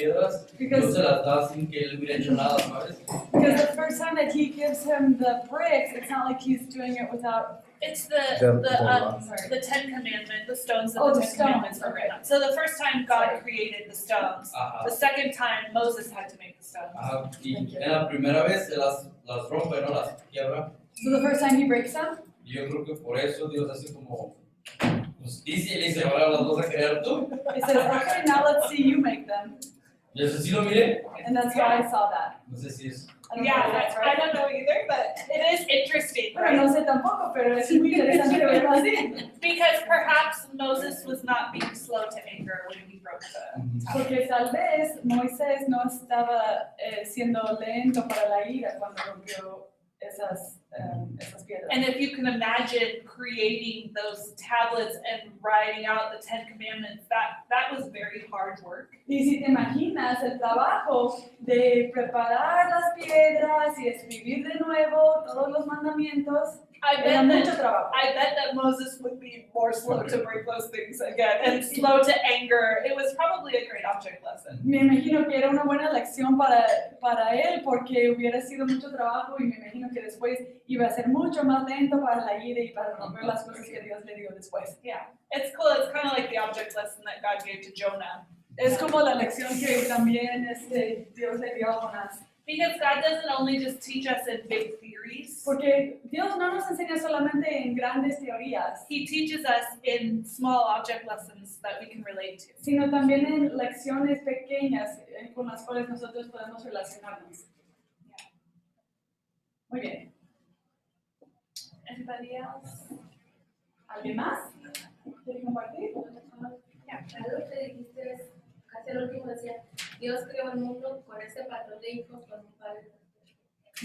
piedras, Dios se las da sin que él hubiera hecho nada, ¿sabes? Because the first time that he gives him the bricks, it's not like he's doing it without. It's sorry. the Ten Commandments, the stones that Oh, the the Ten Commandments stones, were written on. So the first time God Sorry. created the stones. Ajá. The second time Moses had to make the stones. Ajá. Y en la primera vez se las rompe, no las quiebra. So the first time he breaks them. Y yo creo que por eso Dios hace como, pues dice y le dice, ahora las vas a crear tú. He says, okay, now let's see you make them. Y eso sí lo miré. And that's why I saw that. No sé si es. I don't know if that's I right. don't know either, but it is interesting, Bueno, no right? sé tampoco, pero es muy interesante verlo así. Because perhaps Moses was not being slow to anger when he broke the tablets. Porque tal vez Moisés no estaba siendo lento para la ira cuando rompió esas piedras. And if you can imagine creating those tablets and writing out the Ten Commandments, that was very hard work. Y si te imaginas el trabajo de preparar las piedras y escribir de nuevo todos los mandamientos, era mucho trabajo. I bet that Moses would be more slow to break those things again and slow to anger. It was probably a great object lesson. Me imagino que era una buena lección para él porque hubiera sido mucho trabajo y me imagino que después iba a ser mucho más lento para la ira y para romper las cosas que Dios le dio después. Yeah, it's cool. It's kind of like the object lesson that God gave to Jonah. Es como la lección que también Dios le dio a Jonás. Because God doesn't only just teach us in big theories. Porque Dios no nos enseña solamente en grandes teorías, He teaches us in small object lessons that we can relate to. sino también en lecciones pequeñas con las cuales nosotros podemos relacionarnos. Muy bien. Anybody else? ¿Alguien más? ¿Quiere compartir? Algo que dijiste casi al último decía, Dios creó el mundo con ese patrón de hijos con un padre.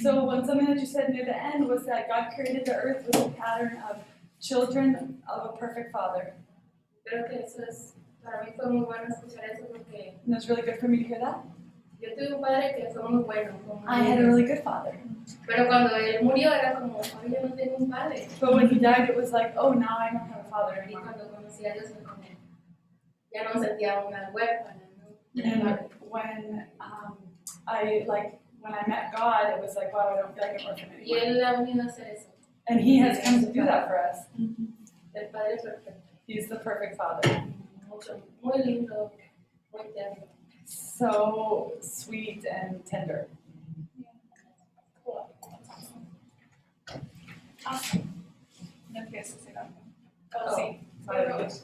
So when something that you said near the end was that God created the earth with a pattern of children of a perfect father. Creo que eso es, para mí fue muy bueno escuchar eso porque And it's really good for me to hear that. yo tuve un padre que fue muy bueno. I had a really good father. Pero cuando él murió era como, hoy yo no tengo un padre. But when he died, it was like, oh, now I don't have a father Y anymore. cuando conocí a Dios fue como, ya no me sentía una huérfana, ¿no? And when I met God, it was like, wow, I don't feel like an orphan Y anymore. él ha venido a hacer eso. And he has come to do that for us. El padre perfecto. He's the perfect father. Mucho, muy lindo, muy tierno. So sweet and tender. Awesome. No empiezas a decir algo. Oh, Sí. maravilloso.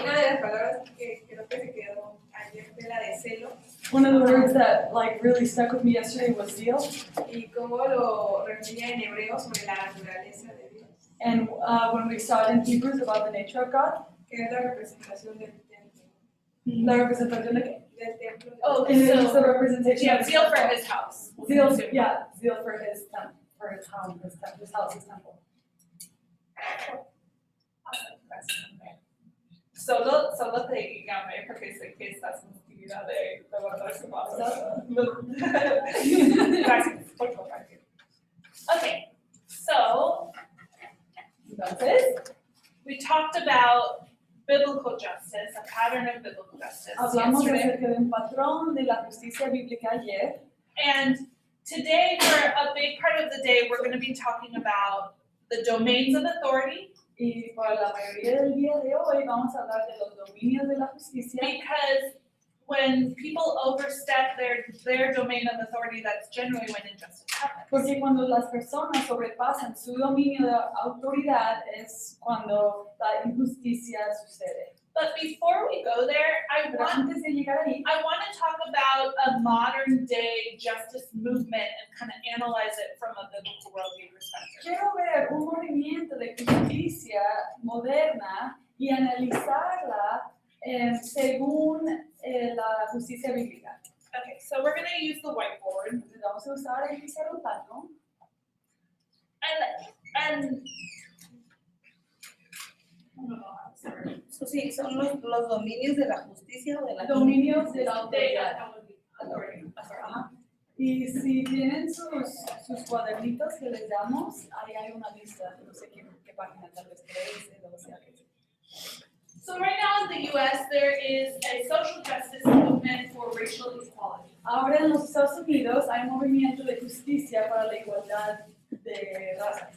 Una de las palabras que creo que se quedó ayer fue la de celo One of the words that really stuck with me yesterday was zeal. y cómo lo refería en hebreo sobre la naturaleza de Dios, And when we saw it in Hebrews about the nature of God, que es la representación del templo. la representación de qué? Del templo de Oh, And it is the so, representation yeah, of zeal for his house. zeal for his home, his house, his temple. Solo te llamé porque sé que estás en actividad de guardar su vaso. Gracias por compartir. Okay, so Entonces, we talked about biblical justice, a pattern of biblical justice hablamos yesterday. acerca de un patrón de la justicia bíblica ayer. And today, for a big part of the day, we're going to be talking about the domains of authority. Y para la mayoría del día de hoy vamos a hablar de los dominios de la justicia. Because when people overstep their domain of authority, that's generally when injustice happens. Porque cuando las personas sobrepasan su dominio de autoridad es cuando la injusticia sucede. But before we go there, I Pero want antes de llegar ahí, to talk about a modern day justice movement and kind of analyze it from a biblical worldview perspective. quiero ver un movimiento de justicia moderna y analizarla según la justicia bíblica. Okay, so we're going to use the whiteboard. Entonces vamos a usar el pizarrón plano. And I don't know how to start. So, sí, son los dominios de la justicia o de la Dominios de la They autoridad. authority. Ajá. Y si tienen sus cuadernitos que les damos, ahí hay una lista, no sé qué página, tal vez 13, 12, algo así. So right now in the US, there is a social justice movement for racial equality. Ahora en los Estados Unidos hay un movimiento de justicia para la igualdad de razas.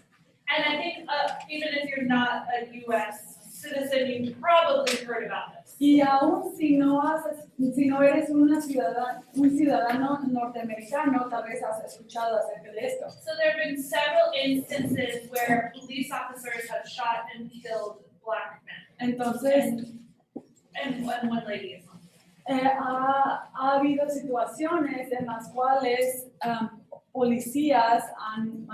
And I think even if you're not a US citizen, you've probably heard about this. Y aún si no eres un ciudadano norteamericano, tal vez has escuchado acerca de esto. So there have been several instances where police officers have shot and killed Black men. Entonces, And one lady is. ha habido situaciones en las cuales policías han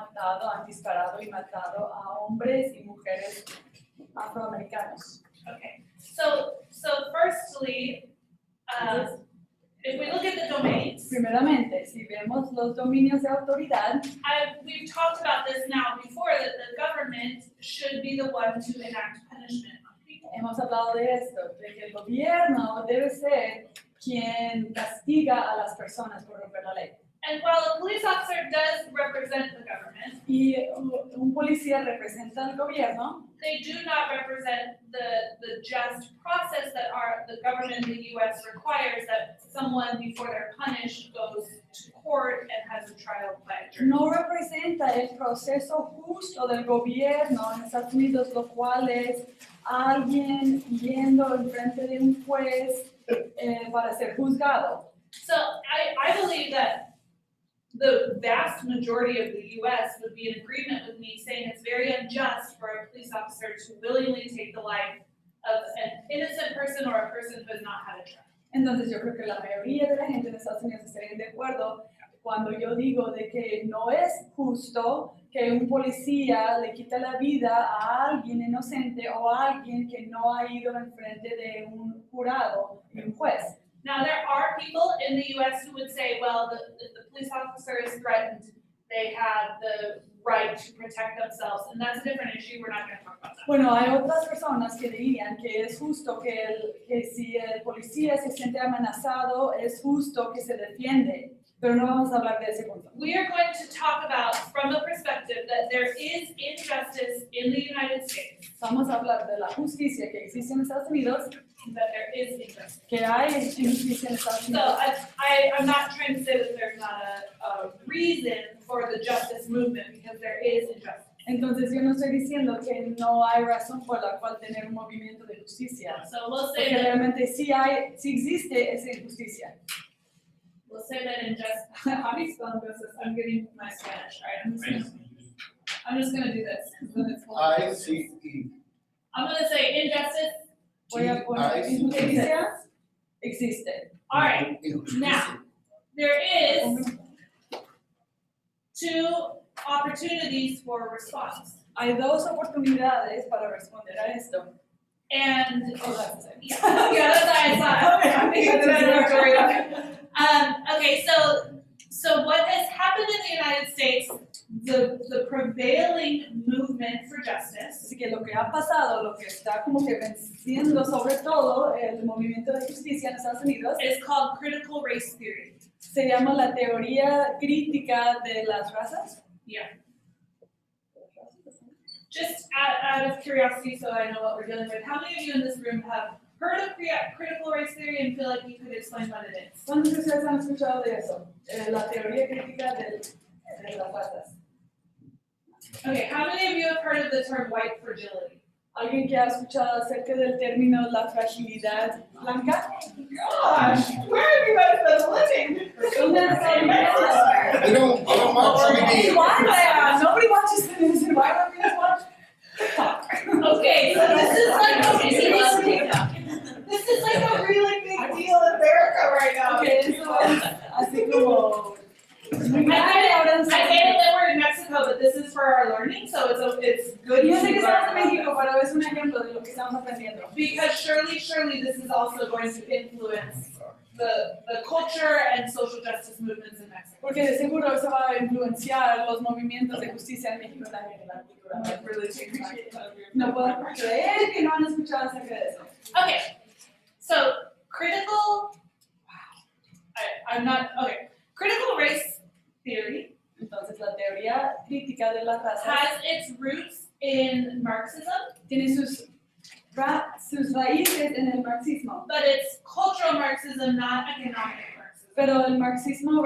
disparado y matado a hombres y mujeres afroamericanos. Okay, so firstly, if we look at the domains, Primeramente, si vemos los dominios de autoridad, we've talked about this now before, that the government should be the one to enact punishment on people. hemos hablado de esto, de que el gobierno debe ser quien castiga a las personas por romper la ley. And while a police officer does represent the government, Y un policía representa al gobierno, they do not represent the just process that the government in the US requires, that someone before they're punished goes to court and has a trial by a jury. no representa el proceso justo del gobierno en Estados Unidos, lo cual es alguien yendo en frente de un juez para ser juzgado. So I believe that the vast majority of the US would be in agreement with me saying it's very unjust for a police officer to willingly take the life of an innocent person or a person who has not had a trial. Entonces yo creo que la mayoría de la gente en Estados Unidos estarían de acuerdo cuando yo digo de que no es justo que un policía le quite la vida a alguien inocente o a alguien que no ha ido en frente de un jurado y un juez. Now, there are people in the US who would say, well, if the police officer is threatened, they have the right to protect themselves, and that's a different issue, we're not gonna talk about that. Bueno, hay otras personas que dirían que es justo que si el policía se siente amenazado, es justo que se defiende, pero no vamos a hablar de ese punto. We are going to talk about from the perspective that there is injustice in the United States, Vamos a hablar de la justicia que existe en Estados Unidos, that there is injustice. que hay injusticia en Estados So Unidos. I'm not trying to say that there's not a reason for the justice movement, because there is injustice. Entonces yo no estoy diciendo que no hay razón por la cual tener un movimiento de justicia, So we'll say porque that, realmente sí existe esa injusticia. we'll say that injustice, how do you spell injustice? I'm getting my Spanish, right? I'm just gonna do this, 'cause then it's. ICE. I'm gonna say injustice. Voy a poner injusticia, existe. All right, now, there is two opportunities for response. Hay dos oportunidades para responder a esto. And, Oh, that's it. yeah, that's what I thought. I'm thinking that I don't worry about it. Okay, so what has happened in the United States, the prevailing movement for justice Así que lo que ha pasado, lo que está como que venciendo sobre todo el movimiento de justicia en Estados Unidos, is called critical race theory. se llama la teoría crítica de las razas. Yeah. Just out of curiosity, so I know what we're dealing with, how many of you in this room have heard of critical race theory and feel like you could explain what it is? ¿Cuántos de ustedes han escuchado de eso? La teoría crítica de las razas. Okay, how many of you have heard of the term white fragility? ¿Alguien que ha escuchado acerca del término la fragilidad blanca? Gosh, where have you guys been living? ¿Dónde han estado viviendo? You don't want to Why? Nobody watches the news. Why don't we just watch? Okay, so this is like a really big deal in America right now. Okay, eso es así como. I get it that we're in Mexico, but this is for our learning, so it's good Yo to sé que estamos en learn. México, pero es un ejemplo de lo que estamos aprendiendo. Because surely this is also going to influence the culture and social justice movements in Mexico. Porque de seguro eso va a influenciar los movimientos de justicia en México también en la cultura. I'm really taking my No puedo creer que no han escuchado acerca de eso. Okay, so critical race theory Entonces la teoría crítica de las razas has its roots in Marxism tiene sus sus raíces en el marxismo, but it's cultural Marxism, not economic Marxism. pero el marxismo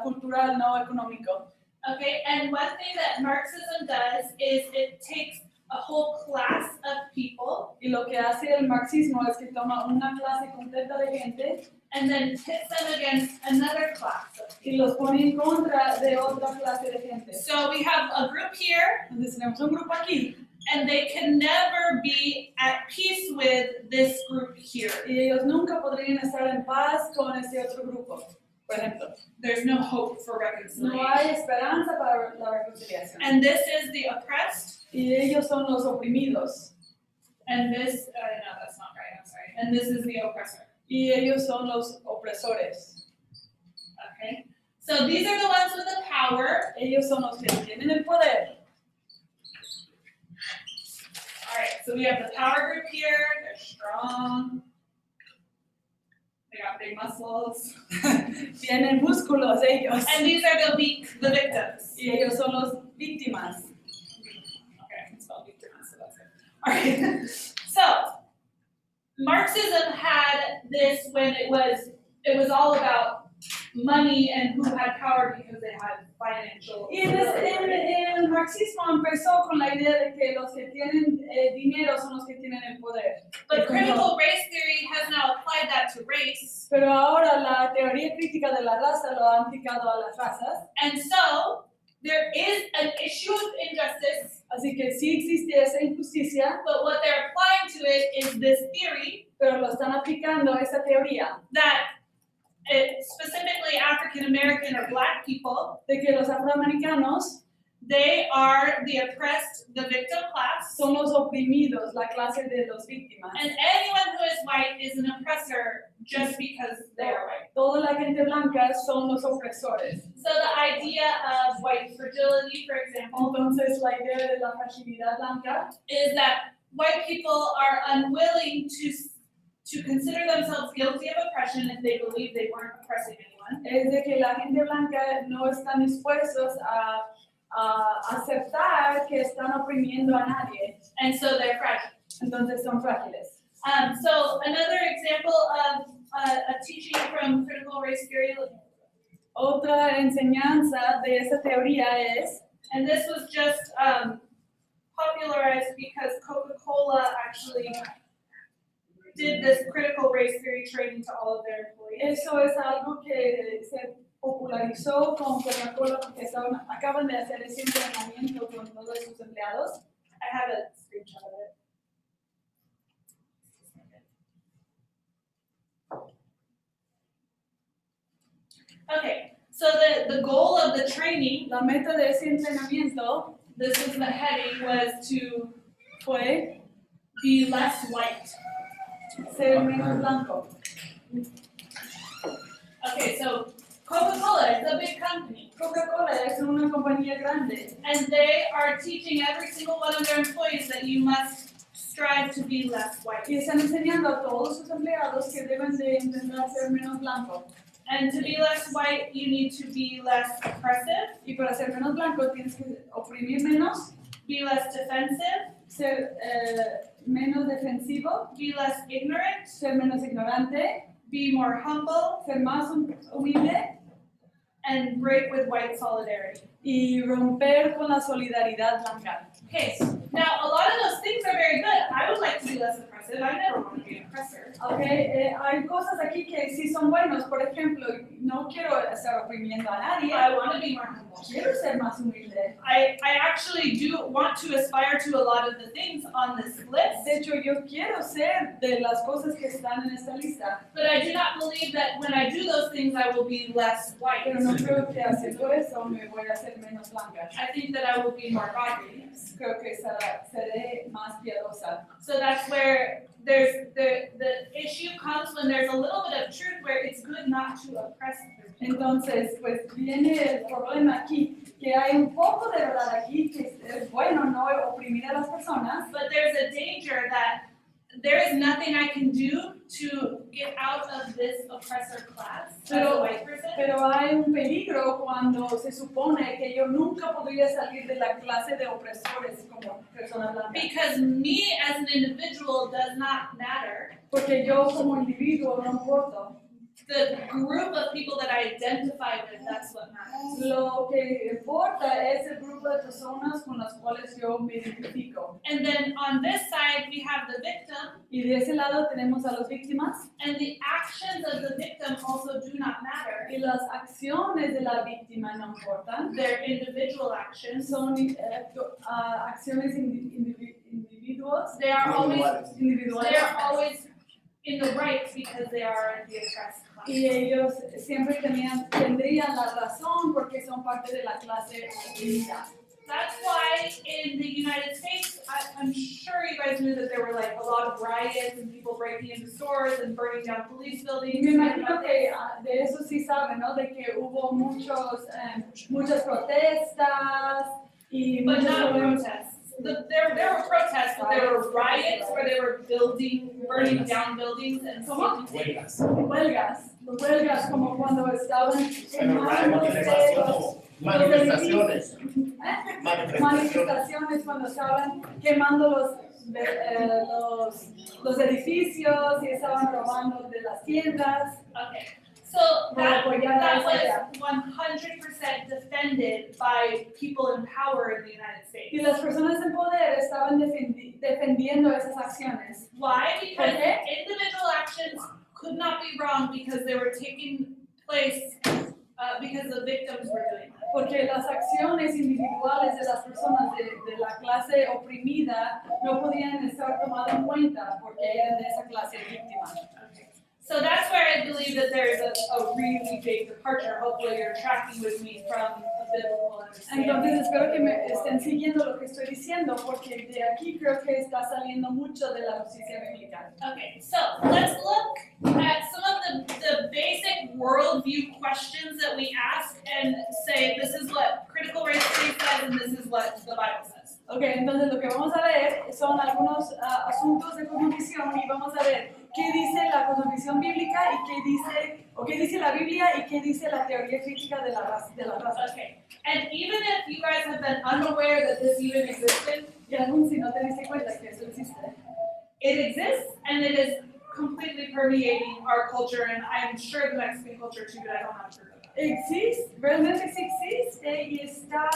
cultural, no económico. Okay, and one thing that Marxism does is it takes a whole class of people Y lo que hace el marxismo es que toma una clase completa de gente and then pits them against another class of y people. los pone en contra de otra clase de gente. So we have a group here, Entonces tenemos un grupo aquí and they can never be at peace with this group here. y ellos nunca podrían estar en paz con este otro grupo, por ejemplo. There's no hope for No reconciliation. hay esperanza para la reconciliación. And this is the oppressed, Y ellos son los oprimidos and this, no, that's not right, I'm sorry. And this is the oppressor, y ellos son los opresores. okay? So these are the ones with the power. Ellos son los que tienen el poder. All right, so we have the power group here, they're strong. They got big muscles. Tienen músculos ellos. And these are the weak, the victims. Y ellos son los víctimas. Okay, I can spell victims, so that's good. All right, so Marxism had this when it was all about money and who had power because they had financial. Y el marxismo empezó con la idea de que los que tienen dinero son los que tienen el poder. But critical race theory has now applied that to race. Pero ahora la teoría crítica de la raza lo ha aplicado a las razas. And so there is an issue of injustice, Así que sí existe esa injusticia, but what they're applying to it is this theory pero lo están aplicando a esa teoría that specifically African American or Black people, de que los afroamericanos they are the oppressed, the victim class, son los oprimidos, la clase de los víctimas. and anyone who is white is an oppressor just because they are white. Toda la gente blanca son los opresores. So the idea of white fragility, for example, Entonces la idea de la fragilidad blanca is that white people are unwilling to consider themselves guilty of oppression if they believe they weren't oppressing anyone. es de que la gente blanca no están dispuestos a aceptar que están oprimiendo a nadie. And so they're fragile. Entonces son frágiles. So another example of a teaching from critical race theory, Otra enseñanza de esa teoría es, and this was just popularized because Coca-Cola actually did this critical race theory training to all of their employees. eso es algo que se popularizó con Coca-Cola porque acaban de hacer ese entrenamiento con todos sus empleados. I have a screenshot of it. Okay, so the goal of the training, La meta de ese entrenamiento this is the heading, was to fue be less white. ser menos blanco. Okay, so Coca-Cola is a big company, Coca-Cola es una compañía grande and they are teaching every single one of their employees that you must strive to be less white. y están enseñando a todos sus empleados que deben de intentar ser menos blanco. And to be less white, you need to be less oppressive, Y para ser menos blanco tienes que oprimir menos, be less defensive, ser menos defensivo, be less ignorant, ser menos ignorante, be more humble, ser más humilde and break with white solidarity. y romper con la solidaridad blanca. Okay, now a lot of those things are very good. I would like to be less oppressive. I never want to be an oppressor. Okay, hay cosas aquí que sí son buenos. Por ejemplo, no quiero estar oprimiendo a nadie. I want to be more humble. Quiero ser más humilde. I actually do want to aspire to a lot of the things on this list, De hecho, yo quiero ser de las cosas que están en esta lista. but I do not believe that when I do those things, I will be less white. Pero no creo que haciendo eso me voy a hacer menos blanca. I think that I will be more godly. Creo que seré más piadosa. So that's where there's the issue comes when there's a little bit of truth where it's good not to oppress people. Entonces, pues viene el problema aquí, que hay un poco de verdad aquí, que es bueno no oprimir a las personas, But there's a danger that there is nothing I can do to get out of this oppressor class as a Pero- white person. Pero hay un peligro cuando se supone que yo nunca podría salir de la clase de opresores como persona blanca. Because me as an individual does not matter. Porque yo como individuo no importo. The group of people that I identify with, that's what matters. Lo que importa es el grupo de personas con las cuales yo me identifico. And then on this side, we have the victim, Y de ese lado tenemos a las víctimas. and the actions of the victim also do not matter. Y las acciones de la víctima no importan. They're individual actions. Son acciones individuos. They are always Individuales. They are always in the right because they are the oppressed class. Y ellos siempre tendrían la razón porque son parte de la clase oprimida. That's why in the United States, I'm sure you guys knew that there were like a lot of riots and people breaking into stores and burning down police Y buildings. me imagino que de eso sí saben, ¿no? De que hubo muchas protestas y But muchos not problemas. protests. There were protests, but there were riots where they were burning down buildings and ¿Cómo? Huelgas. Huelgas como cuando estaban quemándose Manifestaciones. manifestaciones cuando estaban quemando los edificios y estaban robando de las tiendas. Okay, so Para that apoyar a esa idea. was 100% defended by people in power in the United States. Y las personas en poder estaban defendiendo esas acciones. Why? Because Okay. individual actions could not be wrong because they were taking place because the victims were doing that. Porque las acciones individuales de las personas de la clase oprimida no podían estar tomadas en cuenta porque eran de esa clase víctima. So that's where I believe that there is a really big departure. Hopefully you're tracking with me from a biblical understanding. Entonces espero que me estén siguiendo lo que estoy diciendo porque de aquí creo que está saliendo mucho de la justicia bíblica. Okay, so let's look at some of the basic worldview questions that we ask and say this is what critical race theory says and this is what the Bible says. Ok, entonces lo que vamos a ver son algunos asuntos de cosmovisión y vamos a ver qué dice la cosmovisión bíblica y qué dice la Biblia y qué dice la teoría crítica de la raza. Okay, and even if you guys have been unaware that this even existed, Y aún si no te diste cuenta que eso existe, it exists and it is completely permeating our culture and I'm sure the Mexican culture too, but I don't have proof of that. existe, realmente sí existe y está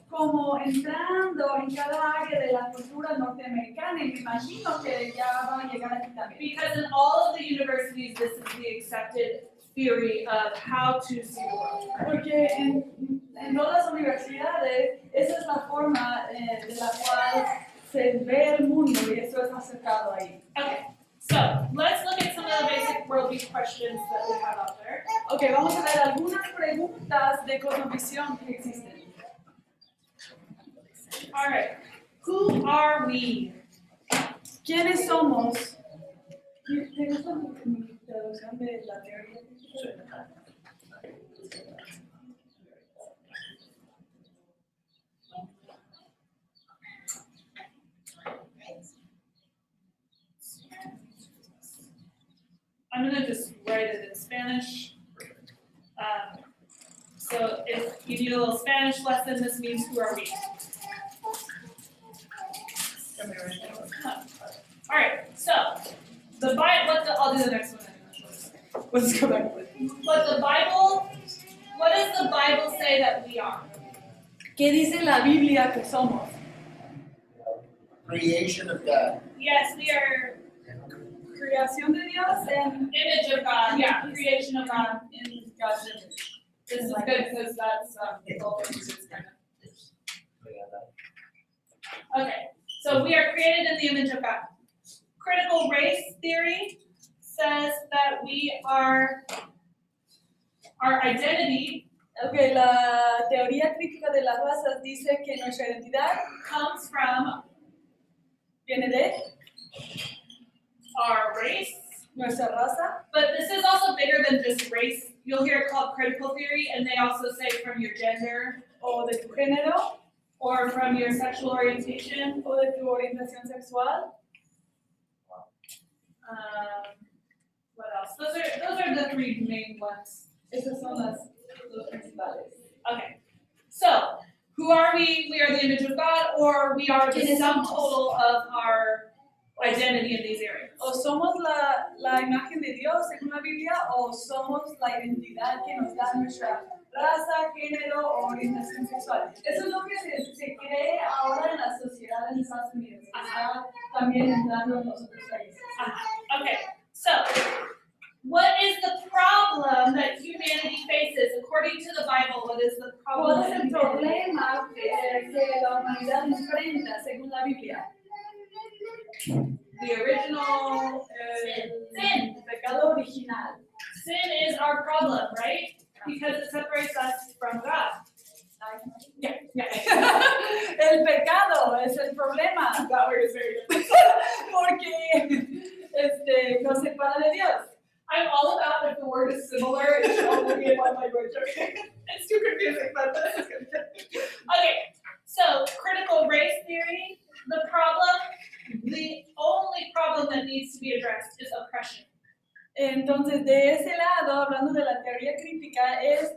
como entrando en cada área de la cultura norteamericana y me imagino que ya va a llegar aquí también. Because in all of the universities, this is the accepted theory of how to see the world. Porque en todas las universidades esa es la forma de la cual se ve el mundo y eso es acercado ahí. Okay, so let's look at some of the basic worldview questions that we have out there. Ok, vamos a ver algunas preguntas de cosmovisión que existen. All right, who are we? ¿Quiénes somos? ¿Te gusta mi traducción de la teoría? I'm gonna just write it in Spanish. So if you need a little Spanish lesson, this means who are we? All right, so the Bible. I'll do the next one. Let's go back. What does the Bible say that we are? ¿Qué dice la Biblia que somos? Creation of God. Yes, we are Creación de Dios en image of God. Yeah, creation of God in God's image. This is good because that's both images kind of. Okay, so we are created in the image of God. Critical race theory says that we are our identity Ok, la teoría crítica de las razas dice que nuestra identidad comes from viene de our race. nuestra raza, But this is also bigger than just race. You'll hear it called critical theory, and they also say from your gender o de tu género, or from your sexual orientation. o de tu orientación sexual. else? Those are the three main ones. Esas son los principales. Okay. So, who are we? We are the image of God, or we are the ¿Quiénes sum somos? total of our identity in these areas. O somos la imagen de Dios según la Biblia, o somos la identidad que nos da nuestra raza, género o orientación sexual. Eso es lo que se cree ahora en la sociedad en Estados Unidos. Está también entrando en los otros países. Okay, so what is the problem that humanity faces according to the Bible? What is the problem? ¿Cuál es el that humanity problema que la humanidad enfrenta según la Biblia? The original sin. El pecado original. Sin is our problem, right? Because it separates us from God. Yeah. El pecado es el problema. That word is very different. Porque nos separa de Dios. I'm all about if the word is similar, it should only be in one language, okay? It's too confusing, but this is good. Okay, so critical race theory, the only problem that needs to be addressed is oppression. Entonces, de ese lado, hablando de la teoría crítica, es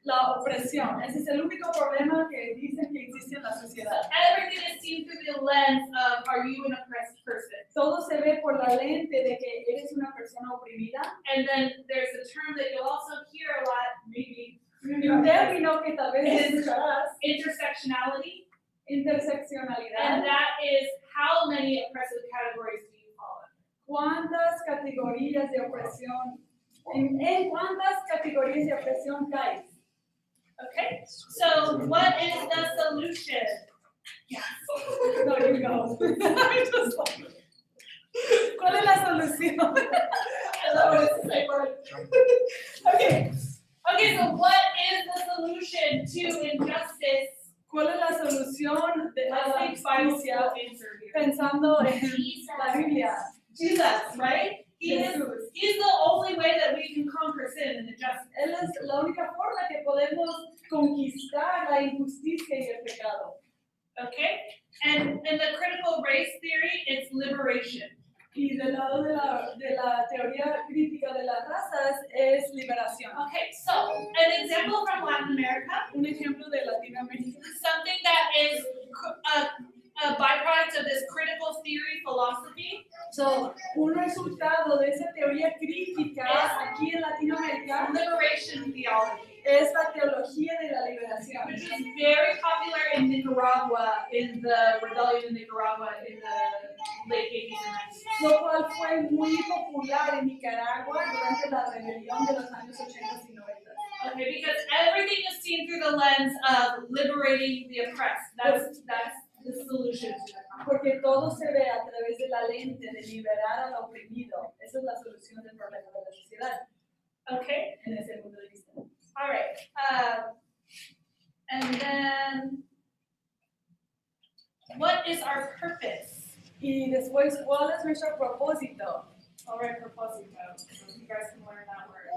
la opresión. Ese es el único problema que dicen que existe en la sociedad. Everything is seen through the lens of, are you an oppressed person? Todo se ve por la lente de que eres una persona oprimida. And then there's a term that you'll also hear a lot, maybe, Y un término que tal vez escucharás, intersectionality. And interseccionalidad. that is how many oppressive categories do you fall in? ¿Cuántas categorías de opresión, en cuántas categorías de opresión caes? Okay, so what is the solution? No, you go. ¿Cuál es la solución? I love when it's the same word. Okay, so what is the solution to injustice? ¿Cuál es la solución de la I think Bible justicia will answer here. pensando en la Biblia? Jesus, right? Jesús. He's the only way that we can conquer sin and injustice. Él es la única forma que podemos conquistar la injusticia y el pecado. Okay? And in the critical race theory, it's liberation. Y del lado de la teoría crítica de las razas es liberación. Okay, so an example from Latin America, Un ejemplo de Latinoamérica. something that is a byproduct of this critical theory philosophy So, un resultado de esa teoría crítica aquí en Latinoamérica liberation theology, es la teología de la liberación. which is very popular in Nicaragua, in the rebellion in Nicaragua in the late 80s and 90s. Lo cual fue muy popular en Nicaragua durante la rebelión de los años 80 y 90. Okay, because everything is seen through the lens of liberating the oppressed. That's the solution to the problem. Porque todo se ve a través de la lente de liberar al oprimido. Esa es la solución del problema de la sociedad Okay, en ese punto de vista. all right. And then, what is our purpose? Y después, ¿cuál es nuestro propósito? All right, propósito. You guys can learn that word.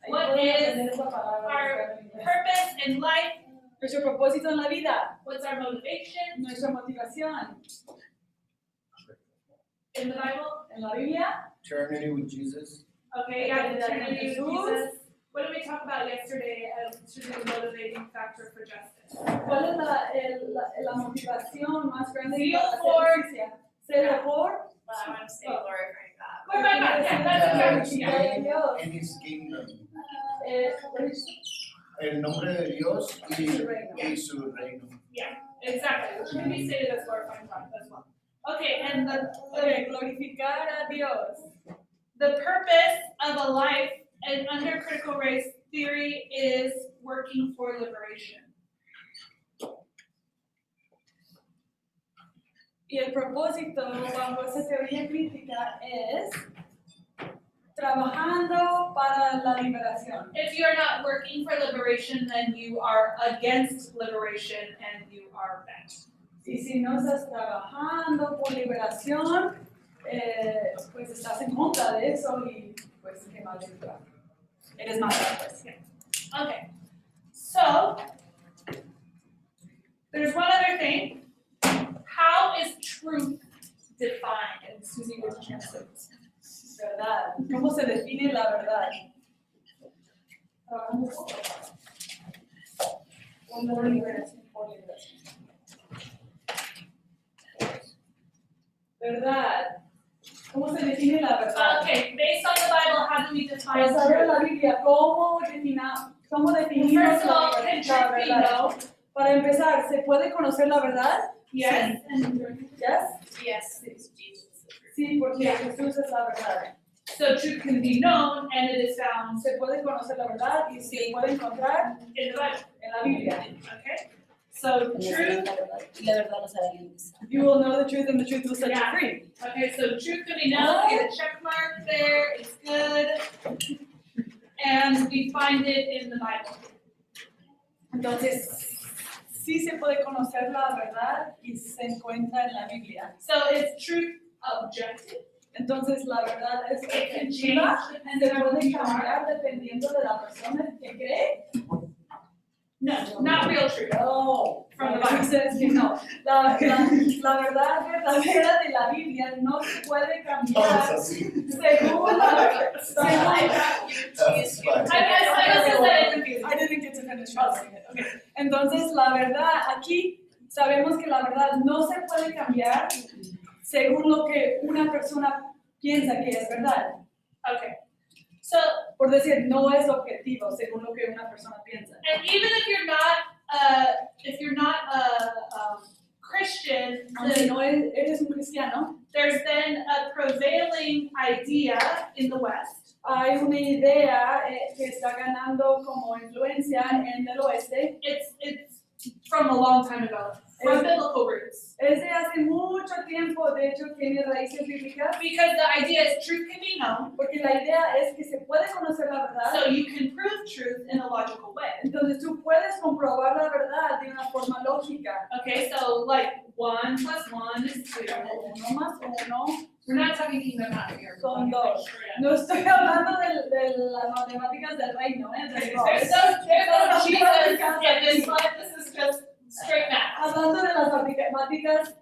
Ahí What podemos is aprender esa palabra our en inglés. purpose in life? Nuestro propósito en la vida, What's our motivation nuestra motivación in the Bible? en la Biblia. Eternity with Jesus. Okay, yeah, Eternidad con eternity with Jesús. Jesus. What did we talk about yesterday as to be the motivating factor for justice? ¿Cuál es la motivación más grande Zeal para for- hacer justicia? ¿Celo por? I want to say glorifying God. Glorifying God, yeah, that's exactly, yeah. Glorificar a Dios. In His kingdom. Eh, El nombre de Dios y Su reino. su reino. Exactly, which can be stated as glorifying God as well. Okay, and glorificar a Dios. the purpose of a life and under critical race theory is working for liberation. Y el propósito bajo esa teoría crítica es trabajando para la liberación. If you're not working for liberation, then you are against liberation and you are bad. Y si no estás trabajando por liberación, pues estás en contra de eso y pues qué mal eres malo, pues. Okay, so there's one other thing. How is truth defined? And Susie will translate. Verdad. ¿Cómo se define la verdad? Trabajando poco. Por liberación. Verdad. ¿Cómo se define la verdad? Okay, based on the Bible, how do we define Basado en truth? la Biblia, ¿cómo definimos First of all, can la truth be verdad? known? Para empezar, ¿se puede conocer la verdad? Yes. Yes. Yes. Sí, porque Jesús es la verdad. So truth can be known and it is found Se puede conocer la verdad y se puede encontrar in the Bible. en la Biblia. Okay? So truth, Y la verdad nos hará libres. You will know the truth and the truth will set you Yeah. free. okay, so truth can be known, get a check mark there, it's good. And we find it in the Bible. Entonces, sí se puede conocer la verdad y se encuentra en la Biblia. So is truth objective? Entonces, la verdad es It can objetiva, change se depending on who puede you are. cambiar dependiendo de la persona que cree. No, not real truth. No, From the Bible says que no. La verdad verdadera de la Biblia no se puede Todos cambiar así. según la That's fine. I also said it confusing. I didn't get to finish translating it. Okay. Entonces, la verdad, aquí sabemos que la verdad no se puede cambiar según lo que una persona piensa que es verdad. Okay. So, Por decir, no es objetivo según lo que una persona piensa. and even if you're not a Christian, Aunque no eres un cristiano, there's been a prevailing idea in the West hay una idea que está ganando como influencia en el oeste. It's from a long time ago, from biblical roots. Es de hace mucho tiempo, de hecho tiene raíces bíblicas, Because the idea is truth can be known, porque la idea es que se puede conocer la verdad, so you can prove truth in a logical way. entonces tú puedes comprobar la verdad de una forma lógica. Okay, so like 1 + 1 is 2. 1 más 1 We're not talking kingdom math here. son 2. No estoy hablando de las matemáticas del reino, There's no Jesus in this life, this is just straight math. Hablando de las matemáticas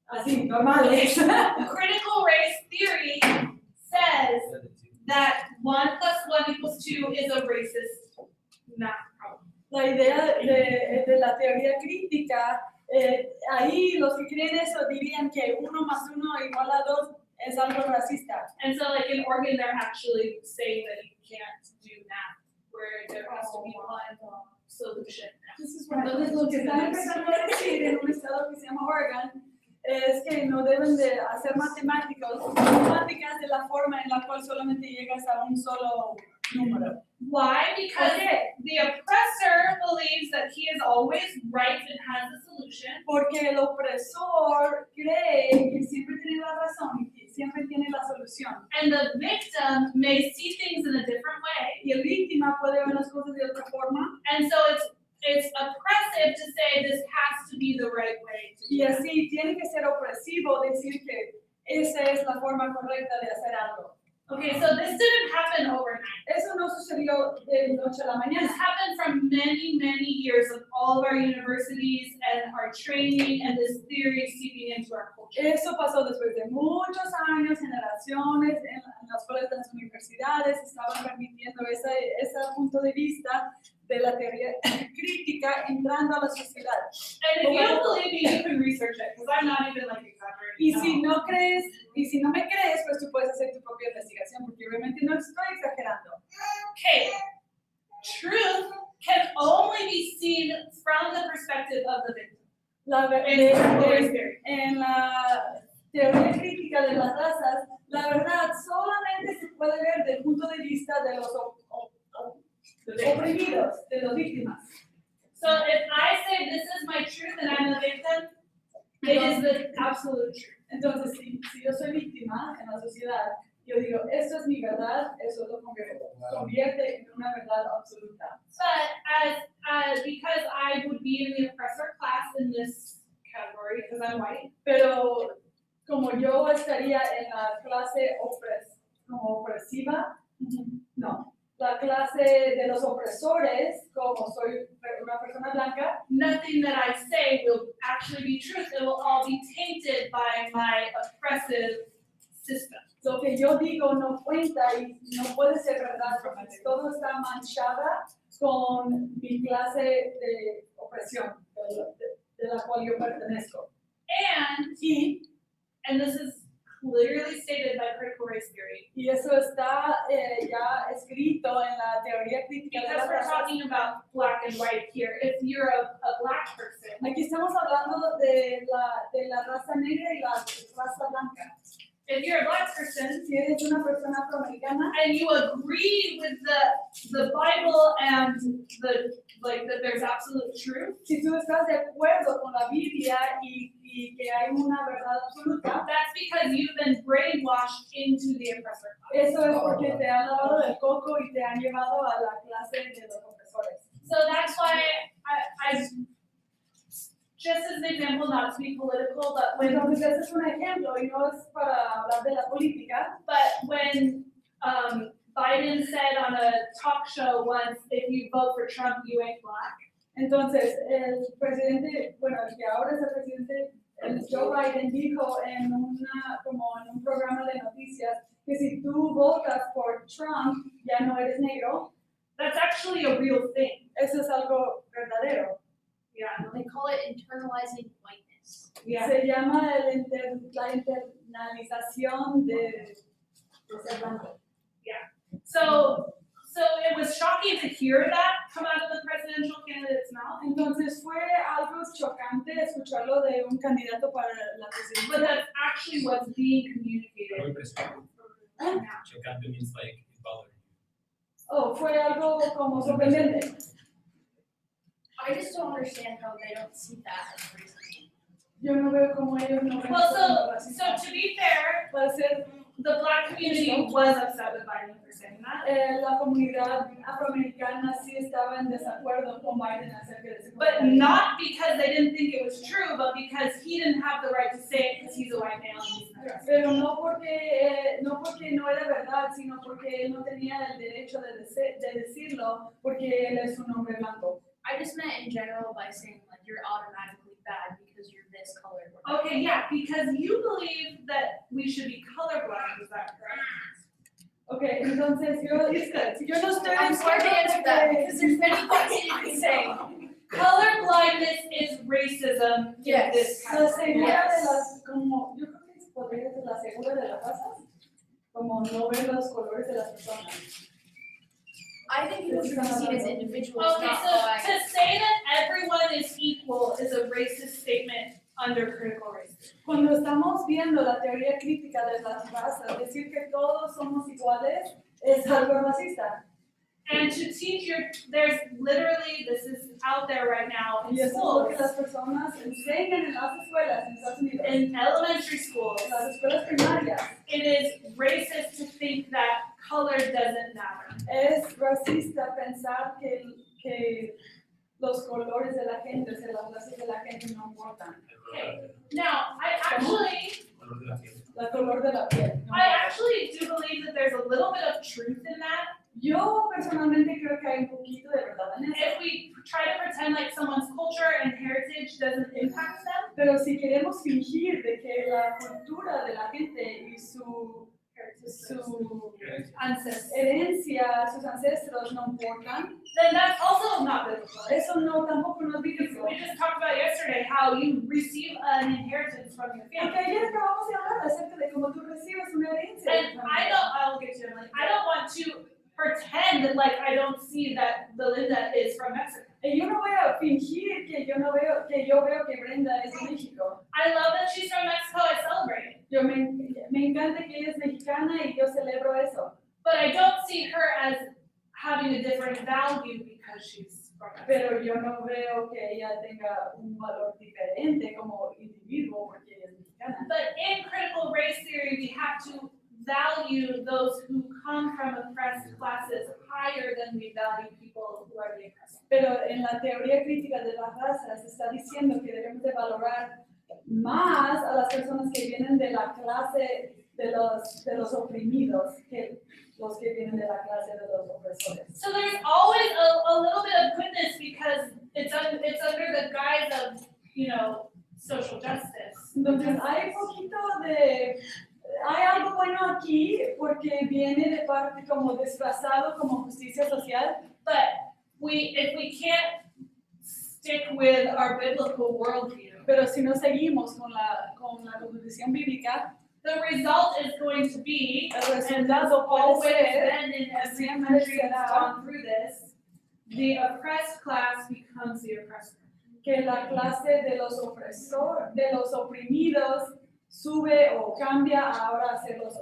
así, normales. Critical race theory says that 1 + 1 = 2 is a racist math problem. La idea de la teoría crítica, ahí los que creen eso dirían que 1 más 1 = 2 es algo racista. And so like in Oregon, they're actually saying that you can't do math where there has to be one solution. Entonces lo que están empezando a decir en un estado que se llama Oregon es que no deben de hacer matemáticas de la forma en la cual solamente llegas a un solo número. Why? Because Okay. the oppressor believes that he is always right and has a solution. Porque el opresor cree que siempre tiene la razón y que siempre tiene la solución. And the victim may see things in a different way. Y el víctima puede ver las cosas de otra forma. And so it's oppressive to say this has to be the right way to Y do it. así tiene que ser opresivo decir que esa es la forma correcta de hacer algo. Okay, so this didn't happen overnight. Eso no sucedió de noche a la This mañana. happened from many, many years of all of our universities and our training and this theory seeping into our culture. Eso pasó después de muchos años, generaciones, en las cuales las universidades estaban permitiendo ese punto de vista de la teoría crítica entrando a la sociedad. And if you don't believe me, you can research it, because I'm not even like exaggerating. Y si no crees, y si no me crees, pues tú puedes hacer tu propia investigación, porque obviamente no estoy exagerando. Okay, truth can only be seen from the perspective of the victim. En la teoría crítica de las razas, la verdad solamente se puede ver desde el punto de vista de los oprimidos, de las víctimas. So if I say this is my truth and I'm the victim, it is the absolute truth. Entonces, si yo soy víctima en la sociedad, yo digo, esto es mi verdad, eso lo convierte en una verdad absoluta. But because I would be in the oppressor class in this category, because I'm white, Pero como yo estaría en la clase como opresiva, no, la clase de los opresores, como soy una persona blanca, nothing that I say will actually be truth. It will all be tainted by my oppressive system. Lo que yo digo no cuenta y no puede ser verdad porque todo está manchada con mi clase de opresión de la cual yo pertenezco. And this is clearly stated by critical race theory, Y eso está ya escrito en la teoría crítica de because las we're razas. talking about black and white here. If you're a black person, Aquí estamos hablando de la raza negra y la raza blanca. if you're a black person Si eres una persona afroamericana and you agree with the Bible and that there's absolute truth, si tú estás de acuerdo con la Biblia y que hay una verdad absoluta, that's because you've been brainwashed into the oppressor class. eso es porque te han lavado del coco y te han llevado a la clase de los opresores. So that's why I just as an example, not to be political, but Entonces ese es un ejemplo y no es para hablar de la política, when Biden said on a talk show once, if you vote for Trump, you ain't black. entonces el presidente, bueno, el que ahora es el presidente, el Joe Biden dijo como en un programa de noticias que si tú votas por Trump ya no eres negro. That's actually a real thing. Eso es algo verdadero. Yeah. They call it internalizing whiteness. Se llama la internalización de ser blanco. So it was shocking to hear that come out of the presidential candidate's mouth, Entonces fue algo chocante escucharlo de un candidato para la but presidencia. that's actually what's being communicated. Muy impresionante. now. Chocante means like it bothered you. Oh, fue algo como sorprendente. I just don't understand how they don't see that as racism. Yo no veo como ellos no ven Well, como so racista. to be fair, Para ser the black community was upset with Biden for saying that. la comunidad afroamericana sí estaba en desacuerdo con Biden acerca de ese But comentario. not because they didn't think it was true, but because he didn't have the right to say it because he's a white male and he's not. Pero no porque no era verdad, sino porque él no tenía el derecho de decirlo porque él es un hombre blanco. I just meant in general by saying like you're automatically bad because you're this colored. Okay, yeah, because you believe that we should be colorblind, is that correct? Okay, entonces yo no estoy I'm scared to answer that because there's many things you can say. Colorblindness is racism in Yes. this La country. segura de las, como, yo creo que podría ser la segura de las razas, como no ver los colores de las personas. I think people should be seen as individuals, Okay, not so by. to say that everyone is equal is a racist statement under critical race theory. Cuando estamos viendo la teoría crítica de las razas, decir que todos somos iguales es algo racista. And to teach there's literally, this is out there right now in Y eso es lo que schools, las personas enseñan en las escuelas en Estados Unidos, in elementary schools. en las escuelas primarias. It is racist to think that color doesn't matter. Es racista pensar que los colores de la gente, o sea, las razas de la gente no importan. Okay. Now, I actually El color de la piel. no I importa. actually do believe that there's a little bit of truth in that. Yo personalmente creo que hay un poquito de verdad en eso. If we try to pretend like someone's culture and heritage doesn't impact them, Pero si queremos fingir de que la cultura de la gente y su ancestors, herencia, sus ancestros no importan, then that's also not biblical. eso no tampoco no es bíblico. We just talked about yesterday how you receive an inheritance from your Porque family. ayer acabamos de hablar acerca de cómo tú recibes una herencia. de And tu I familia. don't, I'll get to it, like, I don't want to pretend that like I don't see that Belinda is from Mexico. Y yo no voy a fingir que yo veo que Brenda es de México. I love that she's from Mexico, I celebrate it. Me encanta que ella es mexicana y yo celebro eso. But I don't see her as having a different value because she's from Mexico. Pero yo no veo que ella tenga un valor diferente como individuo porque ella es mexicana. But in critical race theory, we have to value those who come from oppressed classes higher than we value people who are the oppressed. Pero en la teoría crítica de las razas se está diciendo que debemos de valorar más a las personas que vienen de la clase de los oprimidos que los que vienen de la clase de los opresores. So there's always a little bit of goodness because it's under the guise of, social justice. Entonces hay algo disfrazado como justicia social, But if we can't stick with our biblical worldview, pero si no seguimos con la cosmovisión bíblica, the result is going to be, el and that's resultado puede always ser, been in every country that's gone through this, the oppressed class becomes the oppressor. que la clase de los oprimidos sube o cambia ahora a ser los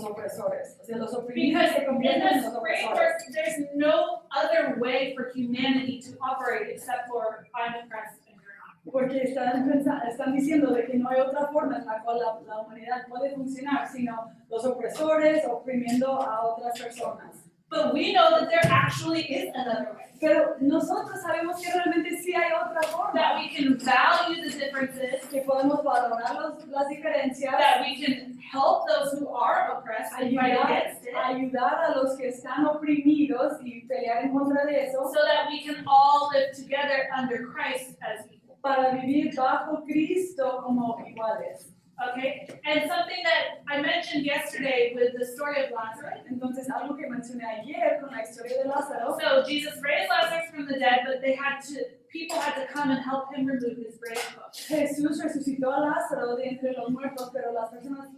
opresores. O sea, los oprimidos Because se in convierten en this los framework, opresores. there's no other way for humanity to operate except for I'm oppressed and you're not. Porque están diciendo de que no hay otra forma en la cual la humanidad puede funcionar, sino los opresores oprimiendo a otras personas. But we know that there actually is another way. Pero nosotros sabemos que realmente sí hay otra forma, That we can value the differences, que podemos valorar las diferencias, that we can help those who are oppressed and fight against it, ayudar a los que están oprimidos y pelear en contra de eso, so that we can all live together under Christ as equal. para vivir bajo Cristo como iguales. Okay? And something that I mentioned yesterday with the story of Lazarus. Entonces, algo que mencioné ayer con la historia de Lázaro, So Jesus raised Lazarus from the dead, but people had to come and help him remove his grave clothes. Jesús resucitó a Lázaro de entre los muertos, pero las personas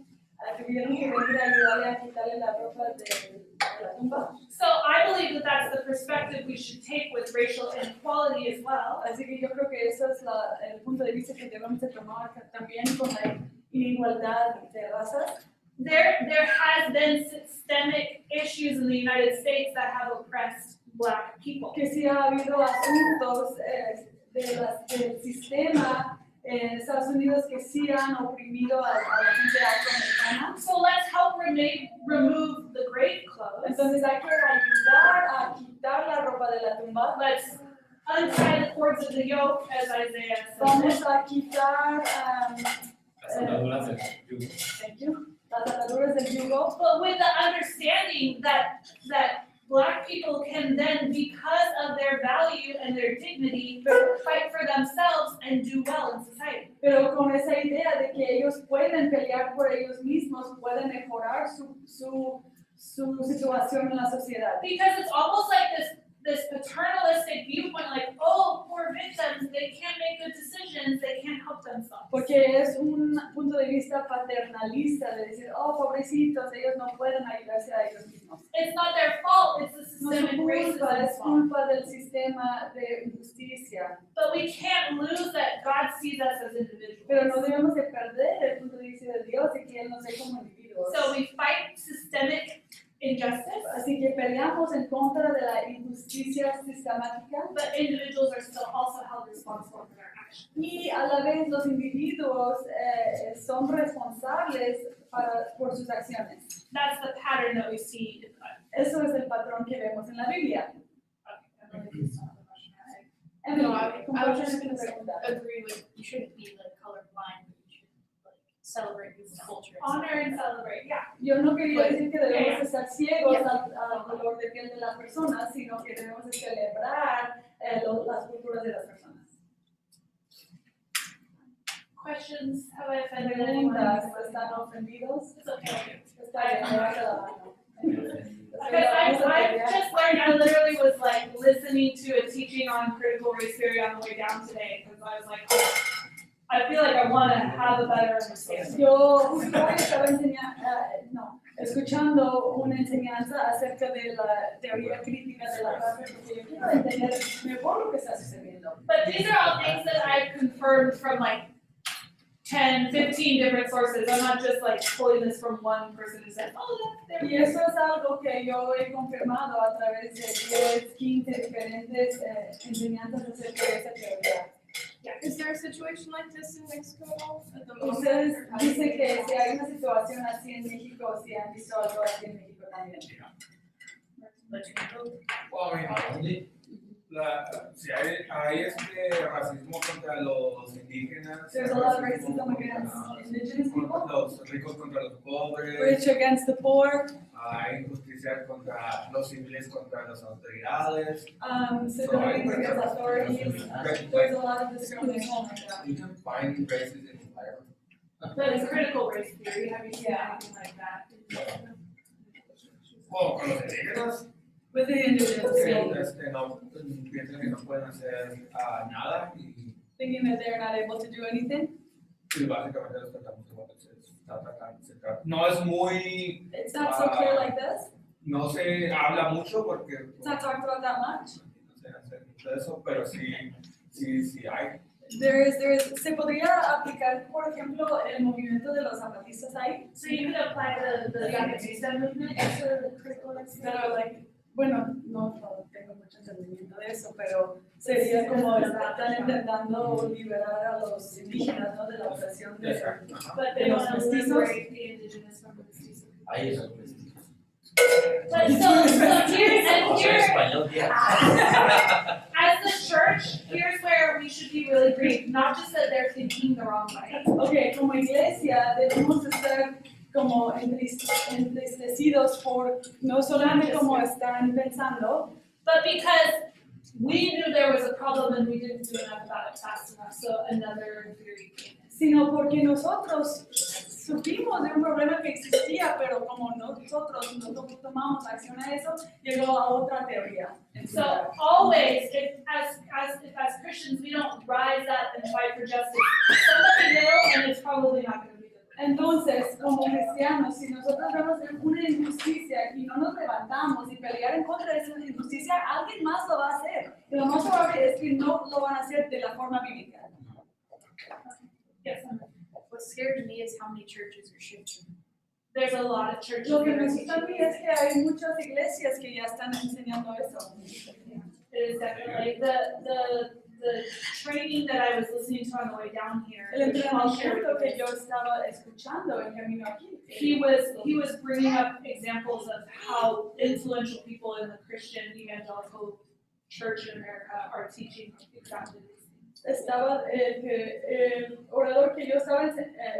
tuvieron que venir a ayudarle a quitarle la ropa de la tumba. So I believe that that's the perspective we should take with racial inequality as well. Así que yo creo que eso es el punto de vista que debemos de tomar también con la inigualdad de razas. There has been systemic issues in the United States that have oppressed Black people. Que sí ha habido asuntos del sistema en Estados Unidos que sí han oprimido a la gente afroamericana. So let's help remove the grave clothes. Entonces hay que ayudar a quitar la ropa de la tumba. Let's untie the cords of the yoke, as Isaiah says. Vamos a quitar Las ataduras del yugo. thank you, las ataduras del yugo, But with the understanding that Black people can then, because of their value and their dignity, fight for themselves and do well in society. pero con esa idea de que ellos pueden pelear por ellos mismos, pueden mejorar su situación en la sociedad. Because it's almost like this paternalistic viewpoint, like, oh, poor victims, they can't make good decisions, they can't help themselves. Porque es un punto de vista paternalista de decir, oh, pobrecitos, ellos no pueden ayudarse a ellos mismos. It's not their fault, it's the No es systemic su culpa, racism es culpa del sistema de justicia. But we can't lose that God sees us as individuals. Pero no debemos de perder el punto de vista de Dios y que Él nos ve como individuos. So we fight systemic injustice, Así que peleamos en contra de la injusticia sistemática but individuals are still also held responsible for their actions. y a la vez los individuos son responsables por sus acciones. That's the pattern that we see in the Bible. Eso es el patrón que vemos en la Biblia. Okay, I'm gonna stop the question, right? Emily, No, I ¿cómo was tienes just que gonna say, preguntar? agree with, you shouldn't be like colorblind, but you should like celebrate this culture. Honor and celebrate, yeah. Yo no quería decir que debemos Yeah. estar ciegos al color de piel de las personas, sino que debemos de celebrar las culturas de las personas. Questions? Have I offended anyone? Preguntas, ¿están ofendidos? It's okay. Está bien, levanta la mano. Because I just learned, I literally was like listening to a teaching on critical race theory on the way down today, because I was like, oh, I feel like I want to have a better understanding. Yo hoy estaba escuchando una enseñanza acerca de la teoría crítica de la raza, porque yo quiero entender mejor lo que está sucediendo. But these are all things that I confirmed from like 10, 15 different sources. I'm not just like pulling this from one person who said, oh, that's Y eso es algo que yo he confirmado a través de 10, 15 diferentes enseñanzas acerca de esa teoría. Is there a situation like this in Mexico at the moment? Ustedes or how do you dicen think que about si it? hay una situación así en México, si han visto algo así en México también. Well, I mean, si hay racismo contra los indígenas, There's a lot of racism against indigenous people, los ricos contra los pobres, rich against the poor, hay injusticia contra los civiles contra las autoridades. civilians against authorities. There's a lot of discrimination like that. You can find racism in Ireland. But in critical race theory, have you seen anything like that? o con los indígenas, with the indigenous, que so piensan que no pueden hacer nada thinking that they're not able to do anything. y básicamente los tratamos igual. No es muy, It's not so clear like this. no se habla mucho porque It's not talked about that much. no se hace mucho de eso, pero sí hay. There is, se podría aplicar, por ejemplo, el movimiento de los zapatistas ahí. So you could apply the Zapatista movement to critical That are like, bueno, no tengo mucho entendimiento de eso, pero sería como están intentando liberar a los indígenas, ¿no? De la opresión de But they want to liberate the indigenous from the mestizo. Ahí es el pues. But so here's, and here, Español, tía. as the church, here's where we should be really brief, not just that they're thinking the wrong way. Ok, como iglesia debemos estar como entristecidos por no solamente como están pensando, But because we knew there was a problem and we didn't do enough about it fast enough, so another theory came in. sino porque nosotros supimos de un problema que existía, pero como nosotros no tomamos acción a eso, llegó a otra teoría. So always, if as Christians, we don't rise up and fight for justice, somebody will, and it's probably not going to be good. Entonces, como cristianos, si nosotros vemos una injusticia y no nos levantamos y pelear en contra de esa injusticia, alguien más lo va a hacer. Y lo más probable es que no lo van a hacer de la forma bíblica. Yes, What's scary to me is how many churches are shifting. there's a lot of churches Lo que that me are asusta a mí teaching es que hay muchas iglesias que ya están enseñando eso. It is definitely the training that I was listening to on the way down here. El which I'll share entrenamiento with que you. yo estaba escuchando en camino aquí. He was bringing up examples of how influential people in the Christian evangelical church in America are teaching exactly these things. Estaba el orador que yo estaba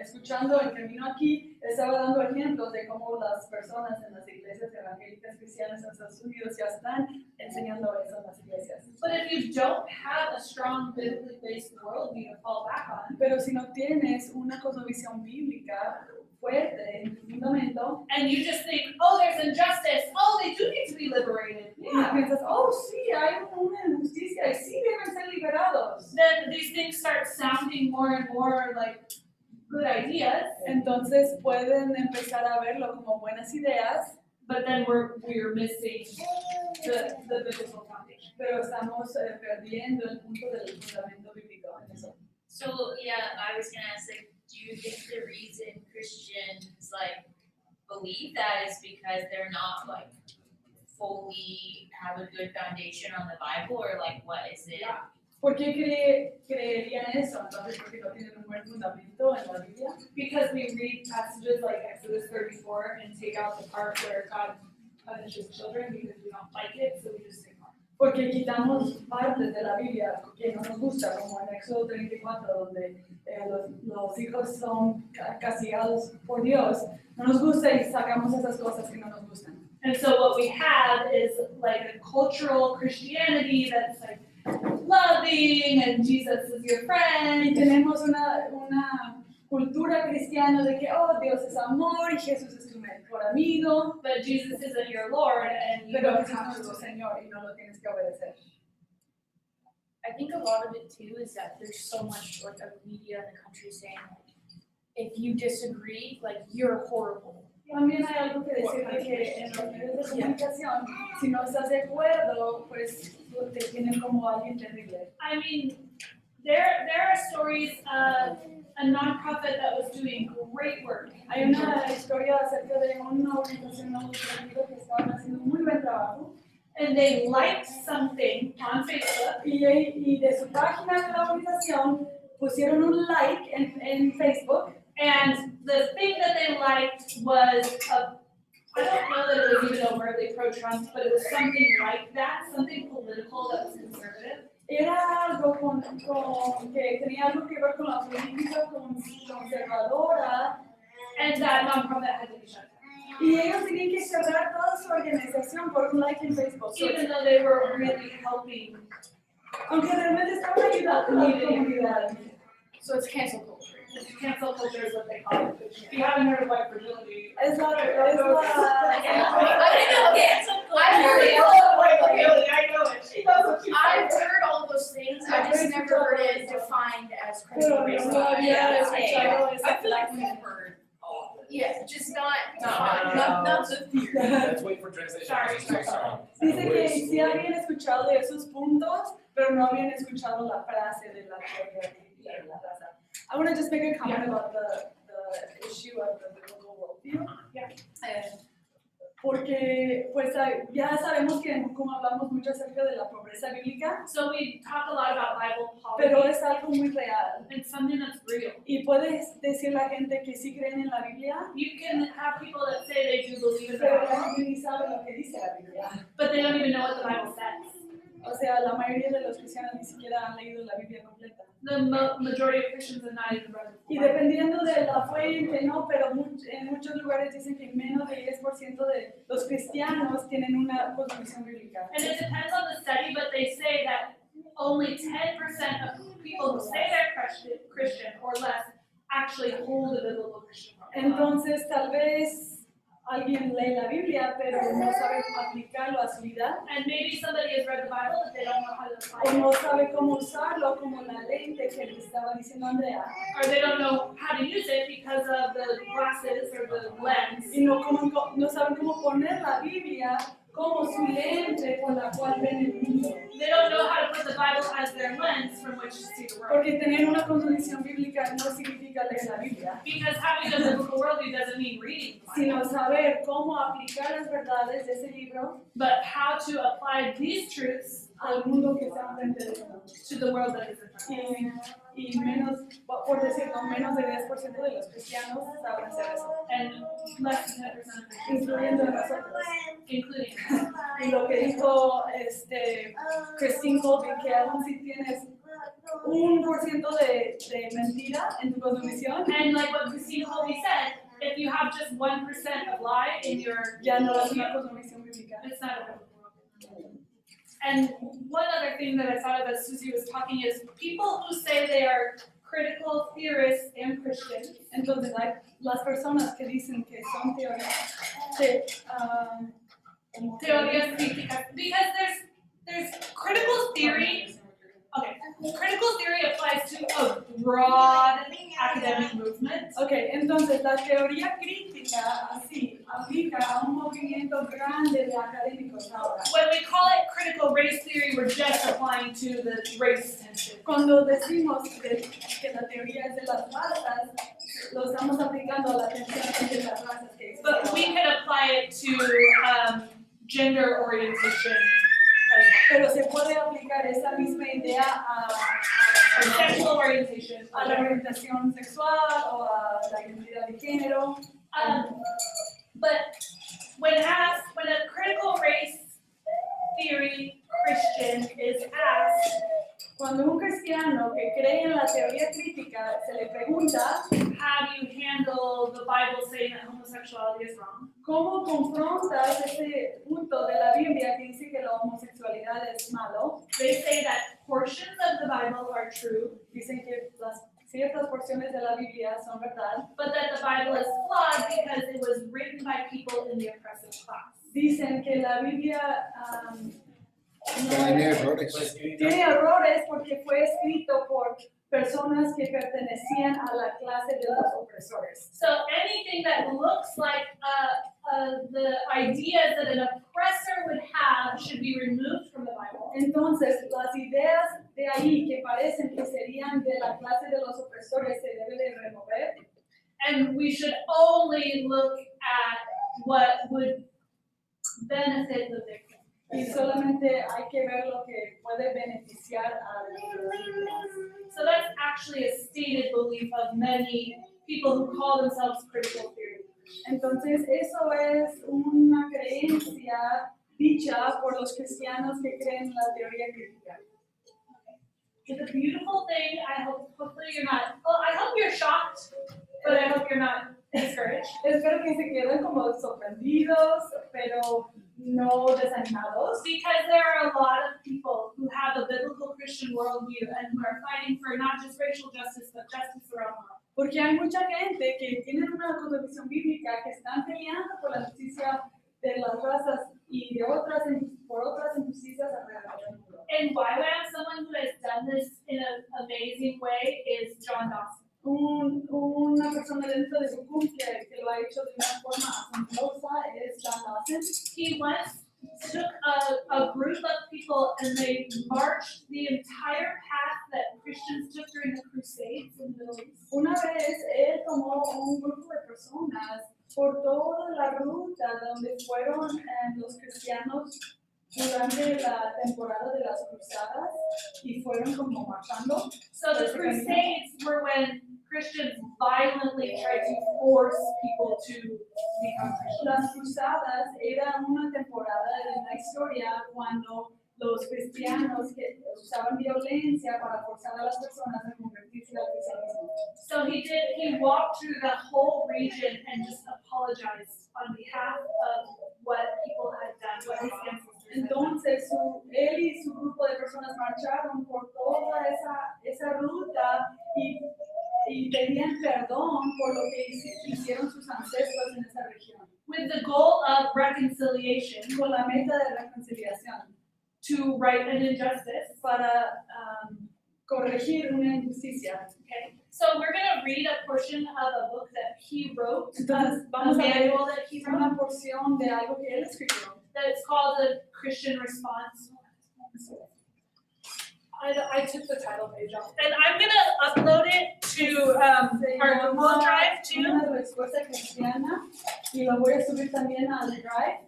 escuchando en camino aquí estaba dando ejemplos de cómo las personas en las iglesias evangélicas cristianas en Estados Unidos ya están enseñando eso en las iglesias. But if you don't have a strong biblically based worldview to fall back on, Pero si no tienes una cosmovisión bíblica fuerte en tu fundamento, and you just think, oh, there's injustice, oh, they do need to be liberated, y piensas, oh sí, hay una injusticia y sí deben ser liberados. then these things start sounding more and more like good ideas, Entonces pueden empezar a verlo como buenas ideas, but then we're missing the biblical foundation. pero estamos perdiendo el punto del fundamento bíblico en eso. So yeah, I was gonna ask, like, do you think the reason Christians like believe that is because they're not like fully have a good foundation on the Bible, or like what is it? ¿Por qué creerían eso? Entonces, porque no tienen un buen fundamento en la Biblia. Because we read passages like Exodus 34 and take out the part where God punishes children because we don't like it, so we just ignore. Porque quitamos partes de la Biblia que no nos gusta, como en Éxodo 34, donde los hijos son castigados por Dios. No nos gusta y sacamos esas cosas que no nos gustan. And so what we have is like a cultural Christianity that's like loving and Jesus is your Y friend. tenemos una cultura cristiana de que, oh, Dios es amor y Jesús es tu mejor amigo, But Jesus isn't your Lord, and you pero don't Jesús no have es tu to. Señor y no lo tienes que obedecer. I think a lot of it too is that there's so much like of media in the country saying like, if you disagree, like you're horrible. También hay algo que decir de que en los medios de comunicación, si no estás de acuerdo, pues te tienen como alguien terrible. I mean, there are stories of a nonprofit that was doing great work. Hay una historia acerca de una organización no lucrativa que estaba haciendo un muy buen trabajo And they liked something on Facebook, y de su página de la organización pusieron un like en Facebook. and the thing that they liked was I don't know that it was even overtly pro-Trump, but it was something like that, something political that was conservative. Era algo que tenía algo que ver con la política conservadora. And that nonprofit had to be shut down, Y ellos tenían que cerrar toda su organización por un like en Facebook. even though they were really helping. Aunque realmente estaban ayudando a la comunidad. So it's cancel culture. cancel culture is what they call it. If you haven't heard of white fragility. Es la, Okay, I've heard it. I know it, she knows what she's I've heard all those things, I just never heard it defined as critical Pero race no theory. había escuchado esa. I feel like we've heard all of it. Yeah, just not No, defined. Not the theory. Let's wait for translation. Sorry. Dice que sí habían escuchado de esos puntos, pero no habían escuchado la frase de la teoría de la raza. I want to just make a comment about the issue of the biblical worldview. Porque pues ya sabemos que como hablamos mucho acerca de la pobreza bíblica, So we talk a lot about Bible pero poverty. es algo muy real. It's something that's real. Y puedes decir a la gente que sí creen en la Biblia, You can have people that say they do believe in the pero la Bible, gente ni sabe lo que dice la Biblia. but they don't even know what the Bible says. O sea, la mayoría de los cristianos ni siquiera han leído la Biblia completa. The majority of Christians have not even read the Y Bible. dependiendo de la fuente, no, pero en muchos lugares dicen que menos del 10% de los cristianos tienen una cosmovisión bíblica. And it depends on the study, but they say that only 10% of people who say they're Christian or less actually hold a biblical Christian worldview. Entonces, tal vez alguien lee la Biblia, pero no sabe aplicarlo a su vida, And maybe somebody has read the Bible, but they don't know how to apply o it. no sabe cómo usarlo, como la lente que le estaba diciendo Andrea, Or they don't know how to use it because of the glasses or the lens. y no saben cómo poner la Biblia como su lente con la cual ven el mundo. They don't know how to put the Bible as their lens from which to see the world. Porque tener una cosmovisión bíblica no significa leer la Biblia, Because having a biblical worldview doesn't mean reading the Bible, sino saber cómo aplicar las verdades de ese libro but how to apply these truths al mundo que está enfrente de uno. to the world that is in front of us. Y menos, por decirlo, menos del 10% de los cristianos saben hacer eso, And less than 10% of Christians, incluyendo a nosotros. including Y lo que dijo Christine Colvin, que aún si tienes 1% de mentira en tu cosmovisión, And like what Christine Colby said, if you have just 1% of lie in your, ya no es una cosmovisión bíblica. it's not a biblical worldview. And one other thing that I thought of as Susie was talking is people who say they are critical theorists and Christians. Entonces hay las personas que dicen que son teorías, Teorías críticas, because there's critical theory. Okay, critical theory applies to a broad academic movement. Ok, entonces la teoría crítica así aplica a un movimiento grande de académicos ahora. When we call it critical race theory, we're just applying to the race tension. Cuando decimos que la teoría es de las razas, lo estamos aplicando a la tensión entre las razas que existen. But we could apply it to gender orientation as Pero se puede aplicar esa misma idea well, or sexual orientation. a la orientación sexual o a la identidad de género. But when a critical race theory Christian is asked, Cuando un cristiano que cree en la teoría crítica se le pregunta how do you handle the Bible saying that homosexuality is wrong? cómo confrontas ese punto de la Biblia que dice que la homosexualidad es malo, They say that portions of the Bible are true, dicen que ciertas porciones de la Biblia son verdad, but that the Bible is flawed because it was written by people in the oppressive class. dicen que la Biblia Tiene errores. tiene errores porque fue escrito por personas que pertenecían a la clase de los opresores. So anything that looks like the ideas that an oppressor would have should be removed from the Bible. Entonces, las ideas de ahí que parecen que serían de la clase de los opresores se deben de remover. And we should only look at what would benefit the victim. Y solamente hay que ver lo que puede beneficiar a la víctima. So that's actually a stated belief of many people who call themselves critical theory. Entonces, eso es una creencia dicha por los cristianos que creen en la teoría crítica. It's a beautiful thing. Hopefully you're not, well, I hope you're shocked, but I hope you're not discouraged. Espero que se queden como sorprendidos, pero no desanimados. Because there are a lot of people who have a biblical Christian worldview and who are fighting for not just racial justice, but justice around the world. Porque hay mucha gente que tiene una cosmovisión bíblica que están peleando por la justicia de las razas y de otras, por otras injusticias alrededor del mundo. In YWAM, someone who has done this in an amazing way is John Dawson. Una persona dentro de su que lo ha hecho de una forma asombrosa es John Dawson. He once took a group of people and they marched the entire path that Christians took during the Crusades in the Middle East. Una vez él tomó un grupo de personas por toda la ruta donde fueron los cristianos durante la temporada de las cruzadas y fueron como marchando. So the Crusades were when Christians violently tried to force people to become Christians. Las cruzadas era una temporada de la historia cuando los cristianos que usaban violencia para forzar a las personas a convertirse al cristianismo. So he walked through the whole region and just apologized on behalf of what people had done, what his ancestors had done. Entonces él y su grupo de personas marcharon por toda esa ruta y pedían perdón por lo que hicieron sus ancestros en esa región. With the goal of reconciliation, Con la meta de reconciliación, to right an injustice. para corregir una injusticia. Okay, so we're going to read a portion of a book that he wrote, Entonces a vamos a ver manual that he wrote, una porción de algo que él escribió. that is called The Christian Response. I took the title page off. And I'm going to upload it to our Google Drive too. Una respuesta cristiana y lo voy a subir también al Drive.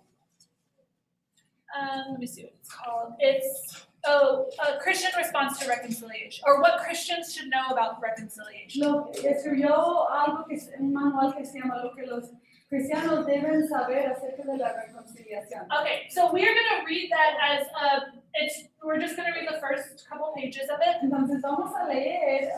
Let me see what it's called. It's a Christian response to reconciliation, or what Christians should know about reconciliation. Escribió algo que es un manual que se llama lo que los cristianos deben saber acerca de la reconciliación. Okay, so we're going to read that as we're just going to read the first couple pages of it, Entonces vamos a leer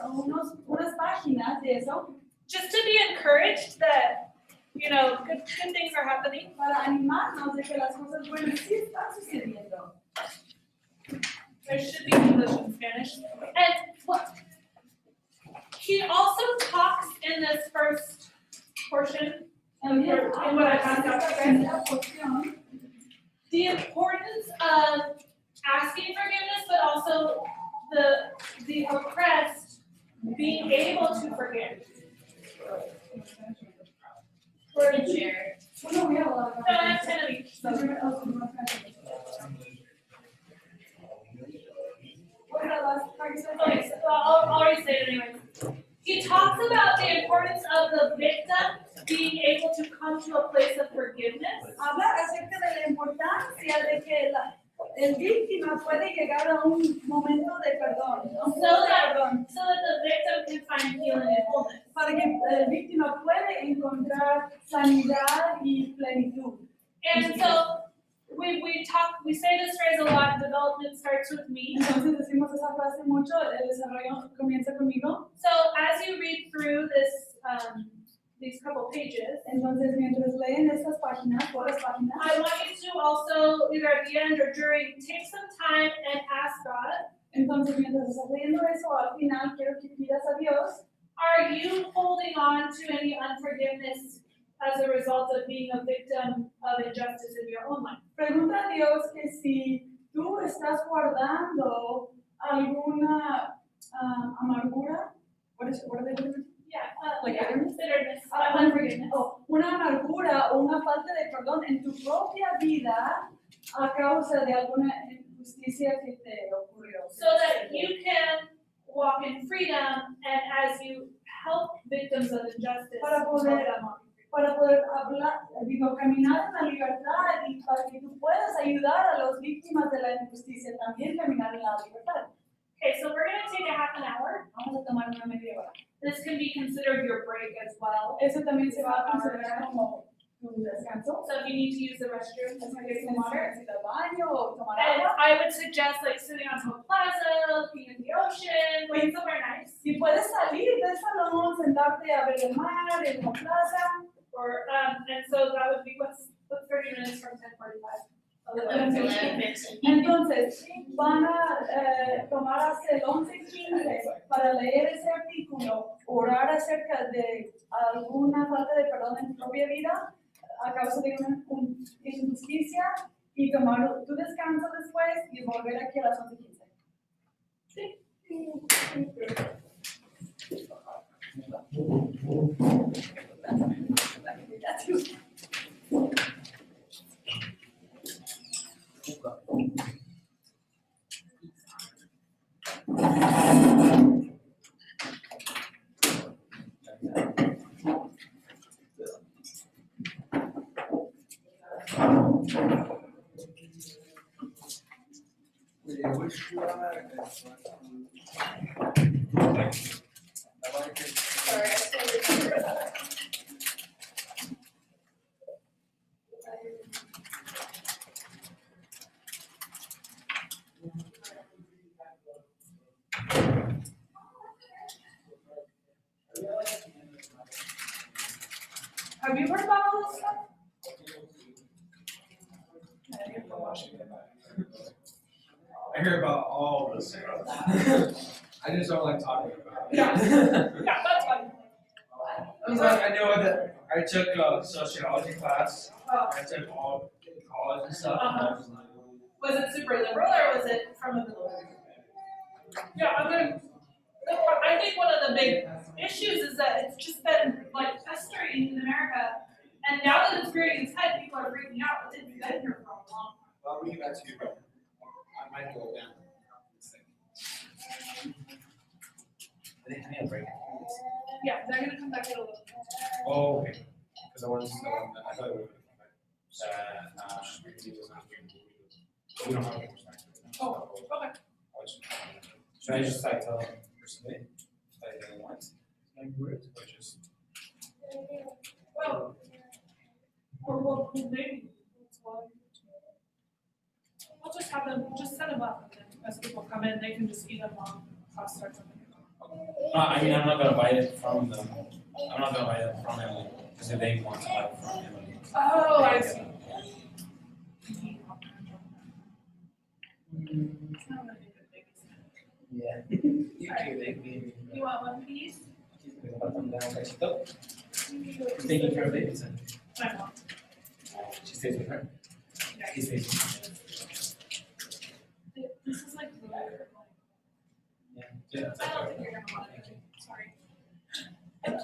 unas páginas de eso just to be encouraged that, you know, good things are happening. para animarnos de que las cosas buenas sí están sucediendo. There should be English and Spanish. And what he also talks in this first portion, También in what I found out, esta porción the importance of asking forgiveness, but also the oppressed being able to forgive. Or to share. Bueno, voy a hablar. No, I have 10 of each. So. Okay, so I'll already say it anyways. He talks about the importance of the victim being able to come to a place of forgiveness. Habla acerca de la importancia de que el víctima puede llegar a un momento de perdón, So that the victim can find healing and wholeness. para que el víctima puede encontrar sanidad y plenitud. And so we say this phrase a lot, development starts with me. Entonces decimos esa frase mucho, el desarrollo comienza conmigo. So as you read through these couple pages, Entonces mientras leen estas páginas, por las páginas, I want you to also, either at the end or during, take some time and ask God, entonces mientras estás leyendo eso, al final quiero que pidas a Dios, are you holding on to any unforgiveness as a result of being a victim of injustice in your own life? pregunta a Dios que si tú estás guardando alguna amargura, what is it? Like bitterness, Unforgiveness. Una amargura o una falta de perdón en tu propia vida a causa de alguna injusticia que te ocurrió. so that you can walk in freedom, and as you help victims of injustice, Para poder- Para poder caminar en la libertad y para que tú puedas ayudar a las víctimas de la injusticia también caminar en la libertad. Okay, so we're gonna take a half an hour. Vamos a tomar una media hora. This can be considered your break as well. Eso también se va a considerar como tu descanso. So if you need to use the restroom, Es que si necesitas baño o tomar and agua. I would suggest like sitting on Hope Plaza, looking at the ocean, going somewhere nice. Si puedes salir del salón, sentarte a ver el mar, en la plaza. Or and so that would be what's 30 minutes from 10:45. Entonces, van a tomar hasta el 11:15 para leer ese artículo, orar acerca de alguna falta de perdón en tu propia vida a causa de una injusticia y tomar tu descanso después y volver aquí a las 11:15. Sí. Have you heard about all this stuff? I hear about all this stuff. I just don't like talking about it. Yeah, that's fine. I know that I took a sociology class. I took all college and stuff. And I was like, Was it super liberal or was it from a middle? Yeah, I think one of the big issues is that it's just been like festering in America, and now that it's rearing its head, people are freaking out, but it's been here for a long time. Well, we got to, I might go down. Are they having a break? Yeah, they're gonna come back in a little bit. Oh, okay. Because I wanted to know, I thought it would come back. We don't have any perspective. Oh, okay. Should I just like tell them personally, like they want, like words, or just? Well, maybe. We'll just have them, just set them up, and then as people come in, they can just eat them while class starts. I mean, I'm not gonna buy it from them. I'm not gonna buy it from Emily, because if they want to buy it from Emily. Oh, I see. Yeah. You You want one piece? She's taking care of babies. I want. She stays with her. Yeah. He stays with her. This is like really, Yeah. I don't think you're gonna want it, sorry.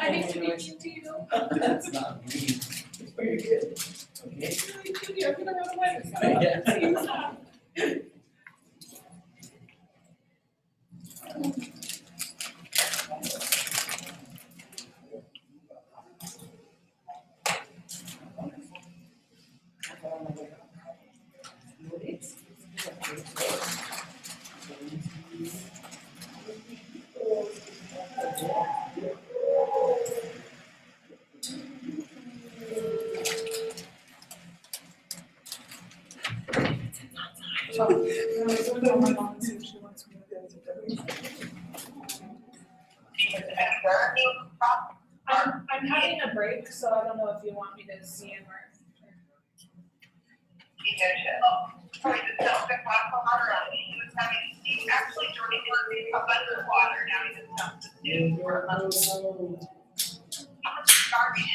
I hate to be cute to you. That's not me. It's very good. Okay. It's really cute, I'm gonna run away. Yeah. See you soon. I'm having a break, so I don't know if you want me to see him or. Probably the Celtic water, he was having, he actually drinking underwater, now he just comes to do for a month. How much starving is?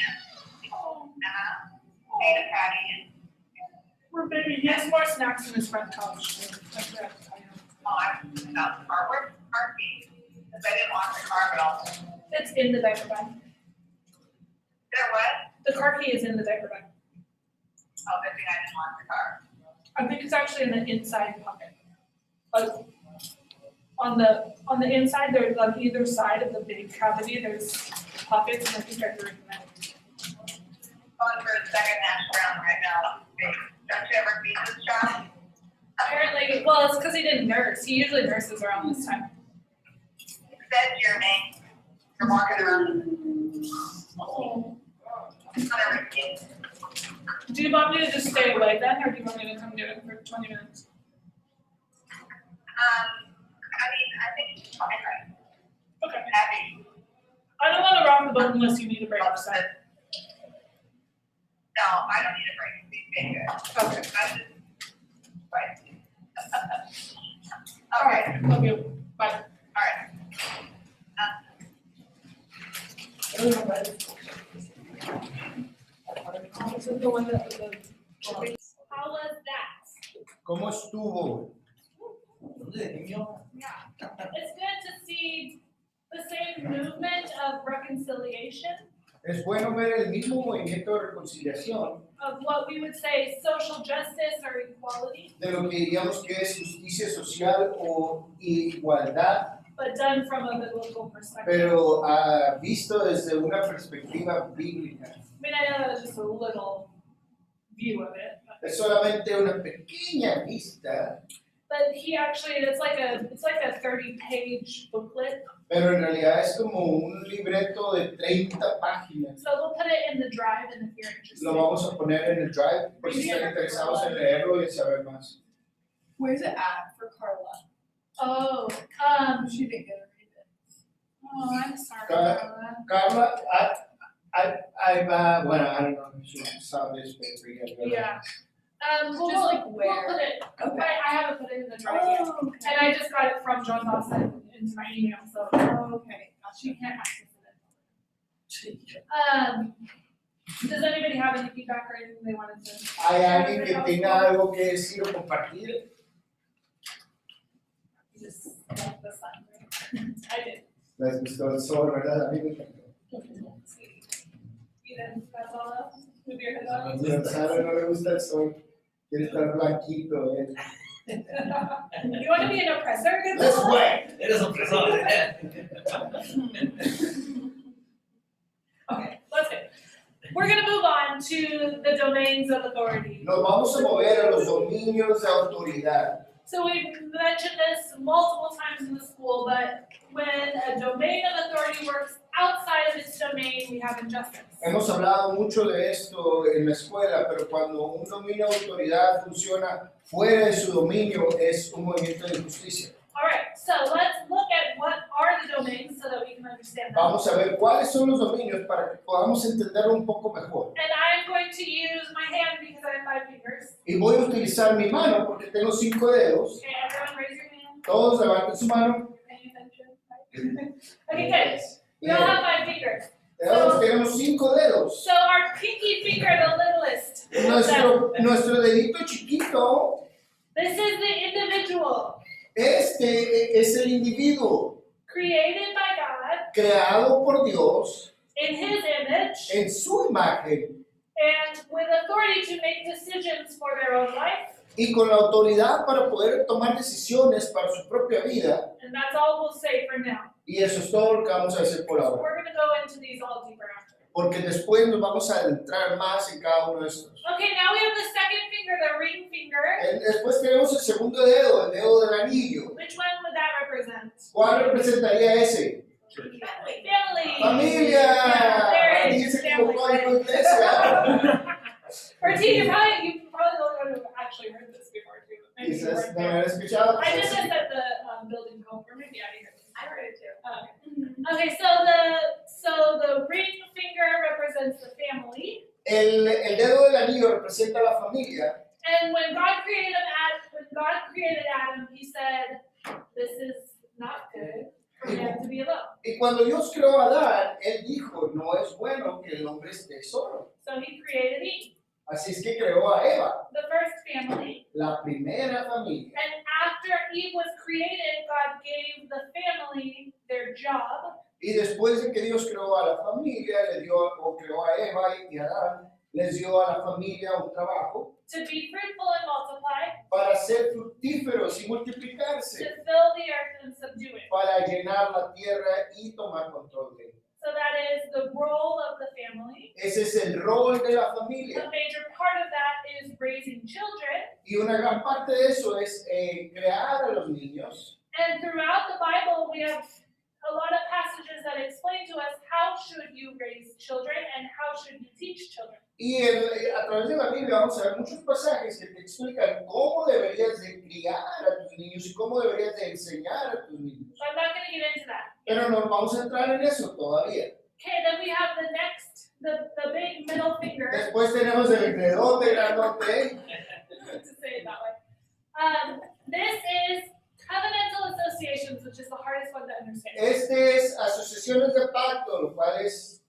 Made a patty and. Poor baby, he has more snacks in his front couch. I forgot to tell you. I'm about the car, where's the car key? Cause I didn't lock the car, but I'll. It's in the diaper bag. There what? The car key is in the diaper bag. Oh, good thing I didn't lock the car. I think it's actually in the inside pocket. Like on the inside, there's on either side of the big cavity, there's pockets, and I think I threw it in there. Going for the second hash brown right now. Don't you ever feed this child? Apparently, well, it's because he didn't nurse. He usually nurses around this time. It says your name. You're walking around. It's not every kid. Do you want me to just stay away then, or do you want me to come do it for 20 minutes? I think it's fine, right? Okay. Happy. I don't want to rock the boat unless you need a break, so. No, I don't need a break. He's been good. Okay. I just Right. All Okay, right, love you, bye. all right. This is the one that How was that? ¿Cómo estuvo? It's good to see the same movement of reconciliation, Es bueno ver el mismo movimiento de reconciliación of what we would say social justice or equality, de lo que diríamos que es justicia social o igualdad, but done from a biblical perspective. pero visto desde una perspectiva bíblica. I mean, I know that was just a little view of it, Es solamente una pequeña vista, but he actually, it's like a 30-page booklet. pero en realidad es como un libreto de 30 páginas. So we'll put it in the drive, and if you're interested. Lo vamos a poner en el drive por si están interesados en leerlo y en saber más. Where's it at for Carla? Oh, She didn't get to read it. oh, I'm sorry. Carla, I don't know if you saw this paper yet. but- Yeah. We'll, Just like we'll where? put it, Okay. I haven't put it in the drive yet. Oh, okay. And I just got it from John Dawson into my email, so Okay. she can't access it. Does anybody have any feedback or anything they wanted to? ¿Hay alguien que tenga algo que decir o compartir? You just left the sun, right? I did. Les gustó el sol, ¿verdad? A mí me encantó. Ethan, that's all else? Move your head up. A Sara no le gusta el sol, quiere estar blanquito. You want to be an oppressor? Good Let's luck. wait. Eres opresor. Okay, let's go. We're gonna move on to the domains of authority. Nos vamos a mover a los dominios de autoridad. So we've mentioned this multiple times in the school, but when a domain of authority works outside of its domain, we have injustice. Hemos hablado mucho de esto en la escuela, pero cuando un dominio de autoridad funciona fuera de su dominio es un movimiento de injusticia. All right, so let's look at what are the domains so that we can understand them. Vamos a ver cuáles son los dominios para que podamos entenderlo un poco mejor. And I'm going to use my hand because I have 5 fingers. Y voy a utilizar mi mano porque tengo 5 dedos. Okay, everyone raise your hand. Todos levanten su mano. Paying attention. Okay, good. We all have 5 fingers. Todos tenemos 5 dedos. So our pinky finger, the littlest. Nuestro dedito chiquito, This is the individual este es el individuo created by God creado por Dios in His image en su imagen and with authority to make decisions for their own life. y con la autoridad para poder tomar decisiones para su propia vida. And that's all we'll say for now. Y eso es todo lo que vamos a hacer por ahora. We're going to go into these all deeper after. Porque después nos vamos a adentrar más en cada uno de estos. Okay, now we have the second finger, the ring finger. Después tenemos el segundo dedo, el dedo del anillo. Which one would that represent? ¿Cuál representaría ese? Family. ¡Familia! Yeah, there it Alguien is. se Family. equivocó en la iglesia. Or T, you probably don't have actually heard this before too. Maybe you Quizás weren't no there. me han escuchado. I did this at the building home, or maybe I did. I heard it too. Okay, so the ring finger represents the family, El dedo del anillo representa la familia. and when God created Adam, He said, "This is not good. We have to be alone." Y cuando Dios creó a Adán, Él dijo, no es bueno que el hombre esté solo. So He created Eve, Así es que creó a Eva, the first family, la primera familia. and after Eve was created, God gave the family their job. Y después de que Dios creó a la familia, le dio, o creó a Eva y a Adán, les dio a la familia un trabajo To be fruitful and multiply, para ser fructíferos y to multiplicarse, fill the earth and subdue it. para llenar la tierra y tomar control de ella. So that is the role of the family. Ese es el rol de la A familia. major part of that is raising children. Y una gran parte de eso es crear a los niños. And throughout the Bible, we have a lot of passages that explain to us how should you raise children and how should you teach children. Y a través de la Biblia vamos a ver muchos pasajes que te explican cómo deberías de criar a tus niños y cómo deberías de enseñar a tus niños. So I'm not going to get into that. Pero no vamos a entrar en eso todavía. Okay, then we have the next, the big middle finger, Después tenemos el grandote, grandote. to say it that way. This is covenantal associations, which is the hardest one to understand. Este es asociaciones de pacto, lo cual es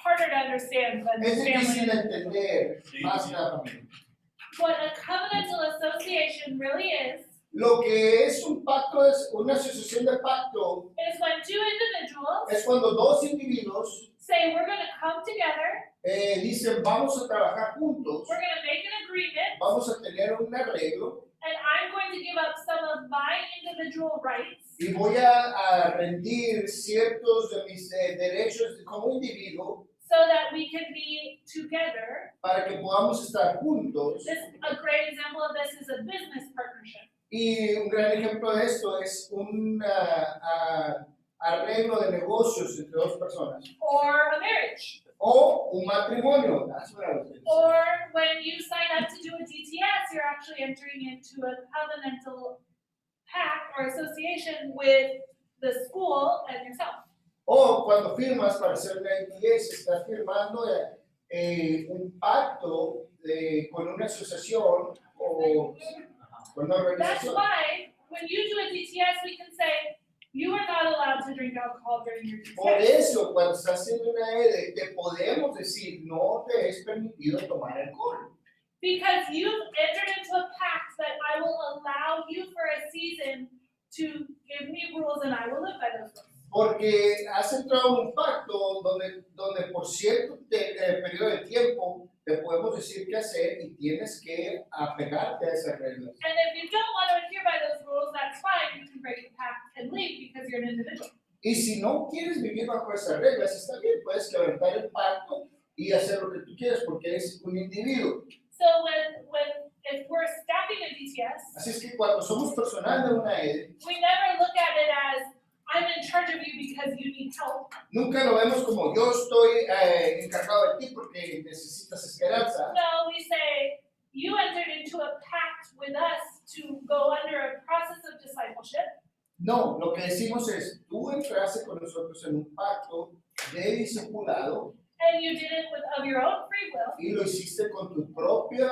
Harder to understand than difícil de family. entender más que la familia. What a covenantal association really is Lo que es un pacto, es una asociación de pacto, when two individuals es cuando dos individuos say we're going to come together, dicen vamos a trabajar juntos, we're going to make an agreement, vamos a tener un arreglo and I'm going to give up some of my individual rights y voy a rendir ciertos de mis derechos como individuo so that we can be together. para que podamos estar juntos. A great example of this is a business partnership. Y un gran ejemplo de esto es un arreglo de negocios entre dos personas Or a marriage. o un matrimonio. That's what I was saying. Or when you sign up to do a DTS, you're actually entering into a covenantal pact or association with the school and yourself. O cuando firmas para hacer una ITS, estás firmando un pacto con una asociación o con una That's organización. why when you do a DTS, we can say you are not allowed to drink alcohol during your Por DTS. eso, cuando estás haciendo una ED, te podemos decir, no te es permitido tomar alcohol. Because you've entered into a pact that I will allow you for a season to give me rules and I will live by those rules. Porque has entrado en un pacto donde por cierto periodo de tiempo te podemos decir qué hacer y tienes que apegarte a esas reglas. And if you don't want to adhere by those rules, that's fine. You can break the pact and leave because you're an individual. Y si no quieres vivir bajo esas reglas, está bien, puedes quebrantar el pacto y hacer lo que tú quieras porque eres un individuo. So if we're staffing a DTS, Así es que cuando somos personal de una ED, we never look at it as I'm in charge of you because you need help. nunca lo vemos como yo estoy encargado de ti porque necesitas esperanza. No, we say you entered into a pact with us to go under a process of discipleship. No, lo que decimos es, tú entraste con nosotros en un pacto de discipulado And you did it of your own free will. y lo hiciste con tu propia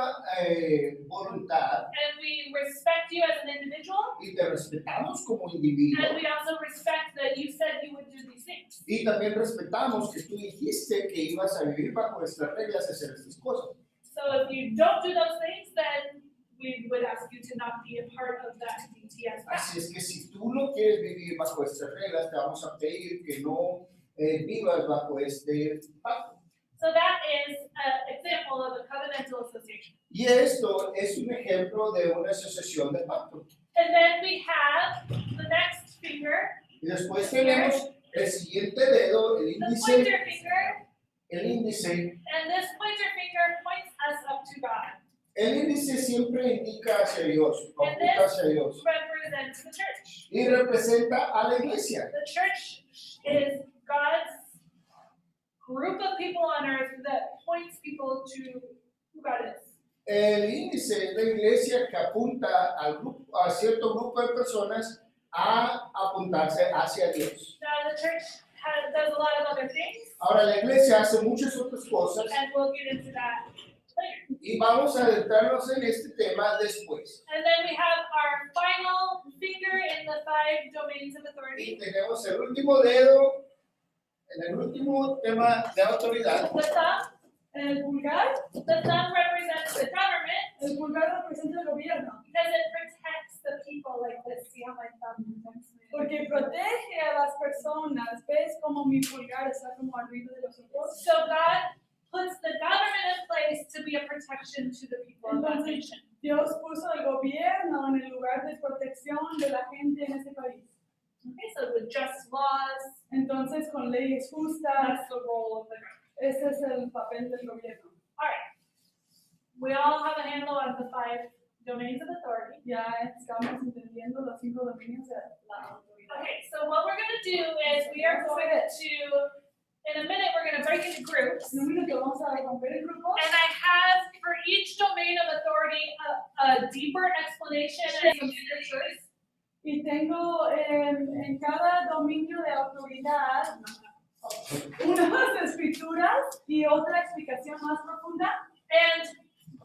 voluntad And we respect you as an individual. y te respetamos como And individuo we also respect that you said you would do these things. y también respetamos que tú dijiste que ibas a vivir bajo estas reglas y hacer estas cosas. So if you don't do those things, then we would ask you to not be a part of that DTS pact. Así es que si tú no quieres vivir bajo estas reglas, te vamos a pedir que no vivas bajo este pacto. So that is an example of a covenantal association. Y esto es un ejemplo de una asociación de pacto. And then we have the next finger, Y después tenemos el siguiente dedo, el the índice, pointer finger, and this pointer finger points us up to God. El índice siempre indica hacia Dios, apunta hacia Dios. Represents the church. Y representa a la iglesia. The church is God's group of people on earth that points people to who God is. El índice es la iglesia que apunta a cierto grupo de personas a apuntarse hacia Dios. Now the church does a lot of other things, Ahora la iglesia hace muchas otras cosas and we'll get into that later. y vamos a adentrarnos en este tema después. And then we have our final finger in the 5 domains of Y authority. tenemos el último dedo en el último tema de autoridad. The thumb. El pulgar, The thumb represents the government el pulgar representa el gobierno, because it protects the people like this. See how my thumb protects me? porque protege a las personas. ¿Ves cómo mi pulgar está como arriba de los ojos? So God puts the government in place to be a protection to the people of that nation. Dios puso el gobierno en el lugar de protección de la gente en ese país. Okay, so with just laws, Entonces, con leyes justas, that's the role of the government. ese es el papel del gobierno. All right. We all have a handle on the 5 domains of authority. Ya estamos entendiendo los 5 dominios de la autoridad. Okay, so what we're going to do is we are going to, in a minute, we're going to break into groups. En un minuto vamos a romper el grupo. And I have for each domain of authority a deeper explanation and some scriptures. Y tengo en cada dominio de autoridad unas escrituras y otra explicación más profunda. And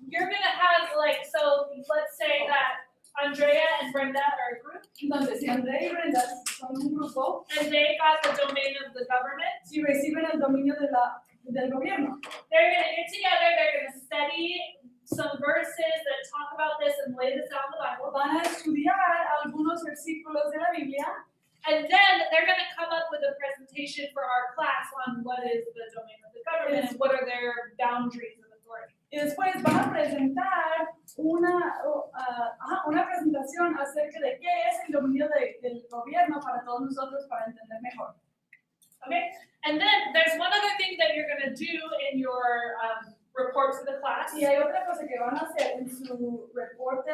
you're gonna have like, so let's say that Andrea and Brenda are a group, Entonces, si Andrea y Brenda son un grupo, and they got the domain of the government, si reciben el dominio del gobierno, they're gonna get together, they're gonna study some verses that talk about this and lay this out in the Bible, van a estudiar algunos versículos de la Biblia, and then they're gonna come up with a presentation for our class on what is the domain of the government and what are their boundaries of authority. y después van a presentar una presentación acerca de qué es el dominio del gobierno para todos nosotros para entender mejor. Okay, and then there's one other thing that you're gonna do in your report to the class. Y hay otra cosa que van a hacer en su reporte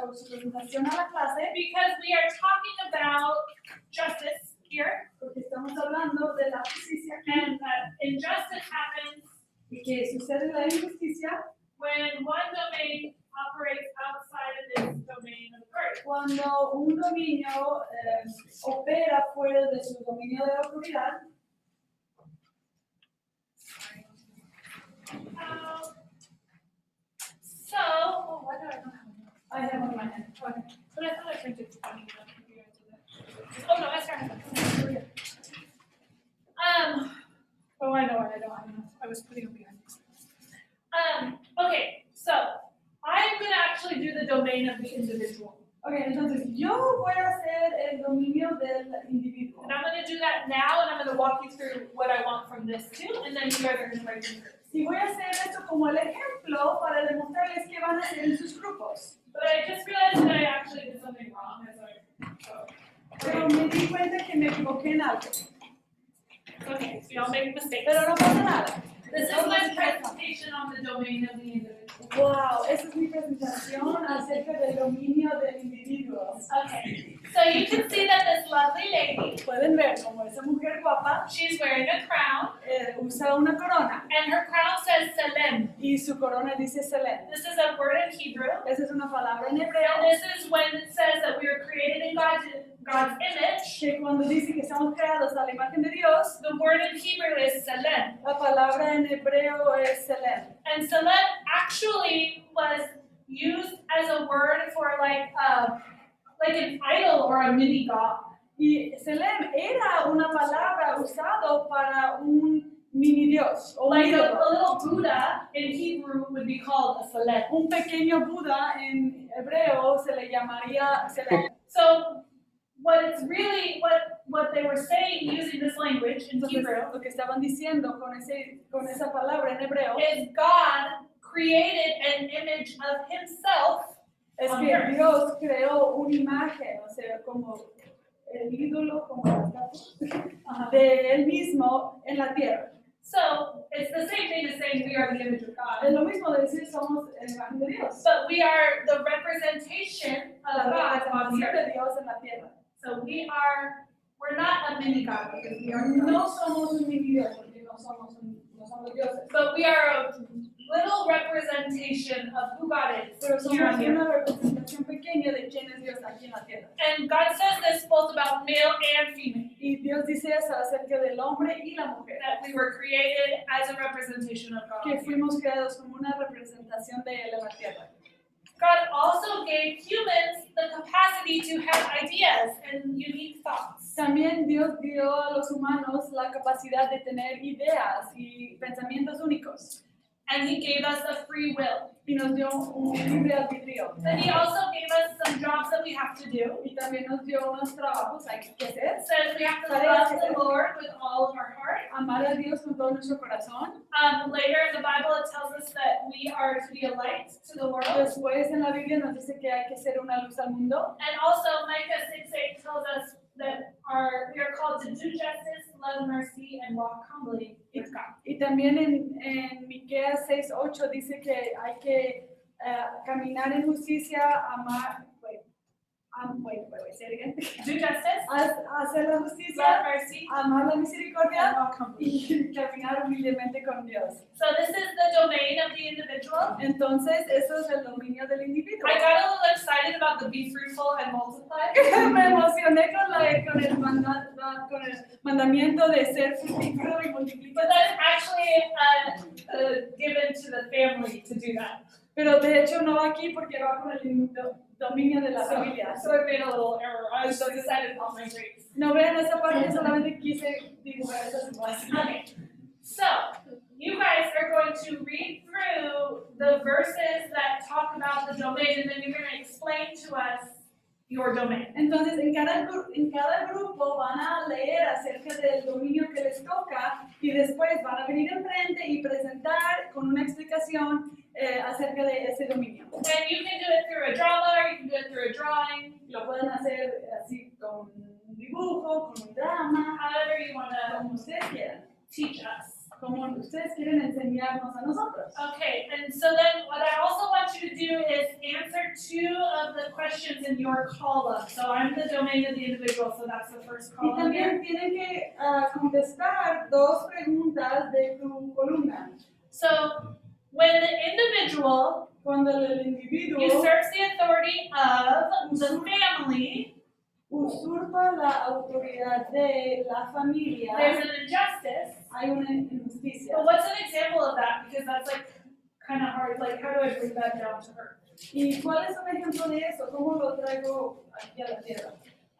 o su presentación a la clase, Because we are talking about justice here, porque estamos hablando de la justicia and injustice happens y que sucede la injusticia when one domain operates outside of its domain of authority. cuando un dominio opera fuera de su dominio de autoridad. So, oh, why do I not have one? I have one in my hand. Okay, but I thought I printed it. Oh no, I started. Oh, I know. I was putting it behind. Okay, so I'm gonna actually do the domain of the individual. Okay, entonces yo voy a hacer el dominio del individuo. And I'm gonna do that now, and I'm gonna walk you through what I want from this too, and then you guys are gonna write your groups. Y voy a hacer esto como el ejemplo para demostrarles qué van a hacer en sus grupos. But I just realized that I actually did something wrong as Pero me di cuenta que me equivoqué en algo. okay, so y'all make mistakes. Pero no pasa nada. This is my presentation on the domain of the individual. Wow, esa es mi presentación acerca del dominio del individuo. Okay, so you can see that this lovely lady, Pueden ver como esa mujer guapa she's wearing a crown, usa una corona and her crown says Selem. y su corona dice Selem. This is a word in Hebrew, Esa es una palabra en and hebreo this is when it says that we were created in God's image. que cuando dice que estamos creados a la imagen de Dios, The word in Hebrew is Selem. la palabra en hebreo es Selem. And Selem actually was used as a word for like an idol or a mini god. Y Selem era una palabra usado para un mini dios o un Like a ídolo. little Buddha in Hebrew would be called a Selem. Un pequeño Buda en hebreo se le llamaría Selem. So what it's really what they were saying using this language in Entonces, Hebrew lo que estaban diciendo con esa palabra en hebreo is God created an image of himself es on que earth. Dios creó una imagen, o sea, como el ídolo, como la estatua de él mismo en la tierra. So it's the same thing as saying we are the image of Es God. lo mismo de decir somos la imagen de Dios, But we are the representation la of God on the representación earth. de Dios en la tierra. So we're not a mini God because we are No God. somos un mini Dios, porque no somos dioses, But we are a little representation of who God is pero here on somos the earth. una representación pequeña de quién es Dios aquí en la tierra. And God says this both about male and female, Y Dios dice eso acerca del hombre y la mujer, that we were created as a representation of God. que fuimos creados como una representación de él en la tierra. God also gave humans the capacity to have ideas and unique thoughts. También Dios dio a los humanos la capacidad de tener ideas y pensamientos únicos. And He gave us a free will. Y nos dio un libre albedrío. But He also gave us some jobs that we have to do. Y también nos dio unos trabajos que hacer. It says we have to love the Lord with all of our heart. Amar a Dios con todo nuestro corazón. Later in the Bible, it tells us that we are to be a light to the world. Después en la Biblia nos dice que hay que ser una luz al mundo. And also, Micah 6:8 tells us that we are called to do justice, love mercy, and walk humbly with God. Y también en Miqueas 6:8 dice que hay que caminar en justicia, amar, say it again. Do justice, Hacer la love justicia, mercy, amar la and misericordia walk humbly. y caminar humildemente con Dios. So this is the domain of the individual. Entonces, eso es el dominio del individuo. I got a little excited about the be fruitful and multiply. Me emocioné con el mandamiento de ser fructífero y multiplicar. But that's actually given to the family to do that. Pero de hecho no va aquí porque va con el dominio de la familia. So I made a little error. I just decided on my grades. No vean esa parte, solamente quise dibujar esa situación. Okay. So you guys are going to read through the verses that talk about the domain, and then you're going to explain to us your domain. Entonces, en cada grupo van a leer acerca del dominio que les toca y después van a venir enfrente y presentar con una explicación acerca de ese dominio. And you can do it through a drama, or you can do it through a drawing. Lo pueden hacer así con un dibujo, con un drama, However you want to como ustedes quieran, teach us. como ustedes quieren enseñarnos a nosotros. Okay, and so then what I also want you to do is answer 2 of the questions in your column. So I'm the domain of the individual, so that's the first Y column here. también tienen que contestar 2 preguntas de tu columna. So when the individual Cuando el individuo usurps the authority of the family, usurpa la autoridad de la familia, there's an injustice. hay una injusticia. But what's an example of that? Because that's like kind of hard. Like, how do I bring that down to her? ¿Y cuál es un ejemplo de eso? ¿Cómo lo traigo aquí a la tierra?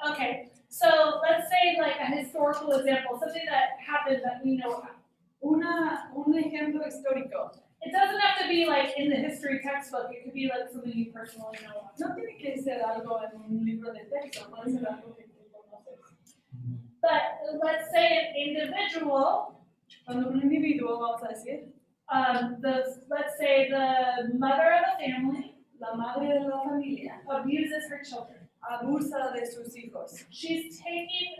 Okay, so let's say like a historical example, something that happened that we know about. Un ejemplo histórico. It doesn't have to be like in the history textbook. It could be like something you personally know about. No tiene que ser algo en un libro de texto, puede ser algo que tú conoces. But let's say an individual, Cuando un individuo, vamos a decir, let's say the mother of a family la madre de la familia abuses her children. abusa de sus hijos. She's taking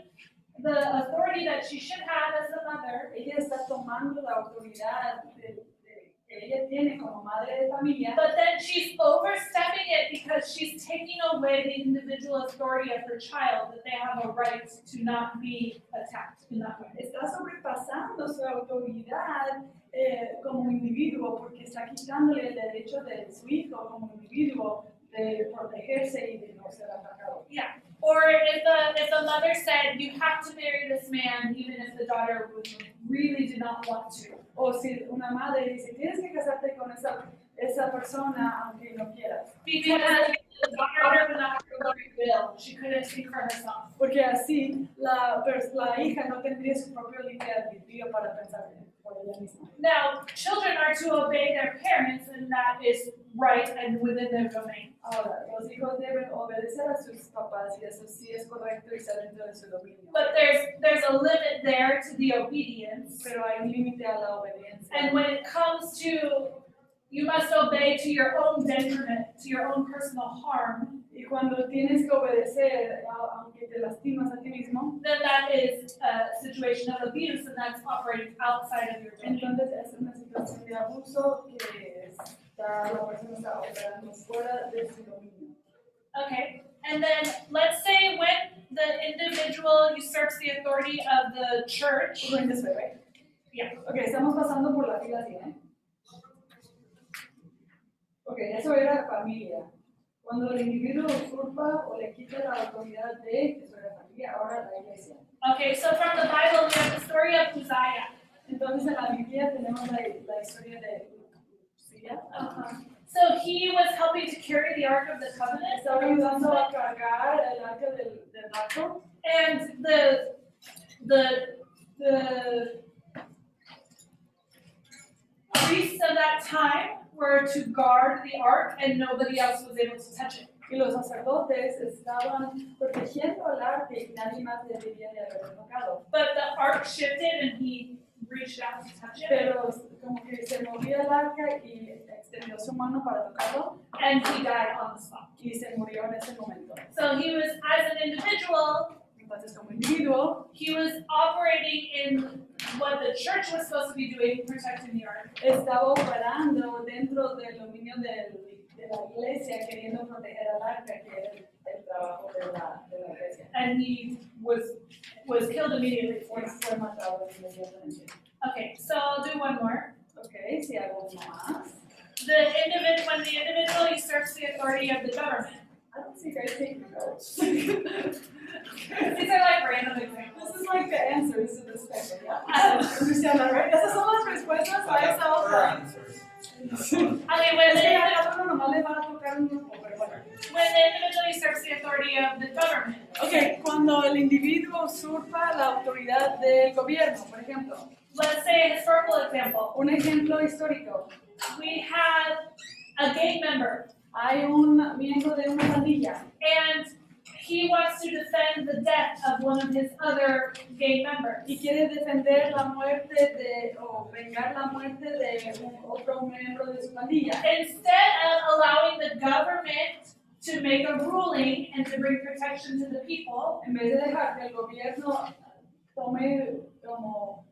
the authority that she should have as a mother, Ella está tomando la autoridad que ella tiene como madre de familia, but then she's overstepping it because she's taking away the individual authority of her child, that they have a right to not be attacked in that way. está sobrepasando su autoridad como individuo porque está quitándole el derecho de su hijo como individuo de protegerse y de no ser atacado. Yeah. Or if the mother said, you have to marry this man, even if the daughter really did not want to. O si una madre dice, tienes que casarte con esa persona aunque no quieras. Because the daughter would not have free will. She couldn't speak for herself. Porque así la hija no tendría su propio libre albedrío para pensar por ella misma. Now, children are to obey their parents, and that is right and within their domain. Ahora, los hijos deben obedecer a sus papás y eso sí es correcto y está dentro de su dominio. But there's a limit there to the obedience. Pero hay un límite a la obediencia. And when it comes to, you must obey to your own detriment, to your own personal harm, Y cuando tienes que obedecer, aunque te lastimas a ti mismo, then that is a situation of abuse, and that's operating outside of your domain. entonces es una situación de abuso que la persona está operando fuera de su dominio. Okay, and then let's say when the individual usurps the authority of the church. We're going this way, right? Yeah. Okay, estamos pasando por la fila así, ¿eh? Okay, eso era familia. Cuando el individuo usurpa o le quita la autoridad de, eso era familia, ahora la iglesia. Okay, so from the Bible we have the story of Uzziah. Entonces en la Biblia tenemos la historia de Uzziah. So he was helping to carry the Ark of the Covenant. Estaba ayudando a cargar el arca del pacto. And the priests of that time were to guard the ark, and nobody else was able to touch it. Y los sacerdotes estaban protegiendo el arca y nadie más debería de haber tocado. But the ark shifted, and he reached out to touch it. Pero como que se movía el arca y extendió su mano para tocarlo. And he died on the spot. Y se murió en ese momento. So he was, as an individual, Entonces como individuo, he was operating in what the church was supposed to be doing, protecting the ark. estaba operando dentro del dominio de la iglesia, queriendo proteger al arca, que era el trabajo de la iglesia. And he was killed immediately for it. Fue matado inmediatamente. Okay, so I'll do one more. Okay, si hago uno más. When the individual usurps the authority of the government. I don't think I take notes. These are like random examples. This is like the answers to this paper, yeah. Cristiana, right? Esas son las respuestas a esa hoja. Okay, when the usurpa la autoridad del gobierno, por ejemplo. Let's say a historical example. Un ejemplo histórico. We have a gang member, Hay un miembro de una pandilla and he wants to defend the death of one of his other gang members. y quiere defender la muerte o vengar la muerte de otro miembro de su pandilla. Instead of allowing the government to make a ruling and to bring protection to the people, En vez de dejar que el gobierno tome como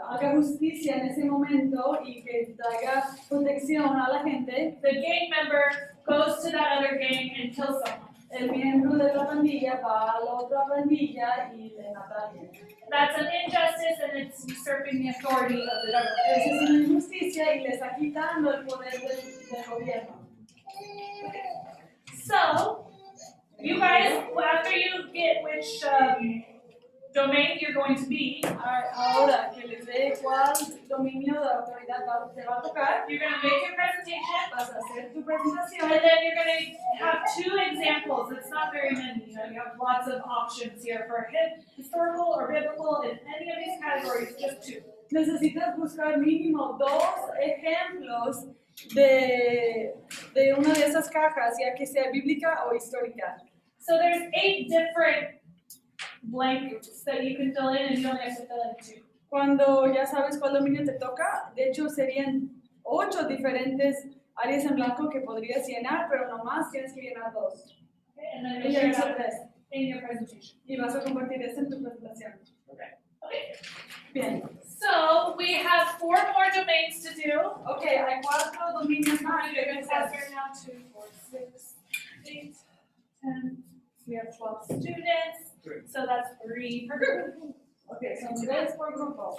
haga justicia en ese momento y que traiga protección a la gente, the gang member goes to that other gang and kills someone. el miembro de la pandilla va a la otra pandilla y le mata a alguien. That's an injustice and it's usurping the authority of the government. Esa es una injusticia y le está quitando el poder del gobierno. So, you guys, after you get which domain you're going to be, Ahora que les dé cuál dominio de autoridad te va a tocar, you're going to make your presentation, vas a hacer tu and presentación then you're going to have 2 examples. It's not very many. You have lots of options here for historical or biblical in any of these categories, just 2. necesitas buscar mínimo 2 ejemplos de una de esas cajas, ya que sea bíblica o histórica. So there's 8 different blanks that you can fill in, and you only have to fill in 2. Cuando ya sabes cuál dominio te toca, de hecho serían 8 diferentes áreas en blanco que podrías llenar, pero nomás tienes que llenar 2. Okay, and then Y you'll ya share hice that 3. in your presentation. Y vas a compartir eso en tu presentación. Okay. Bien. So we have 4 more domains to do. Ok, hay 4 dominios más que You're going to have hacer. right now 2, 4, 6, 8, 10. We have 12 students, so that's 3 per group. Ok, son 3 por grupo.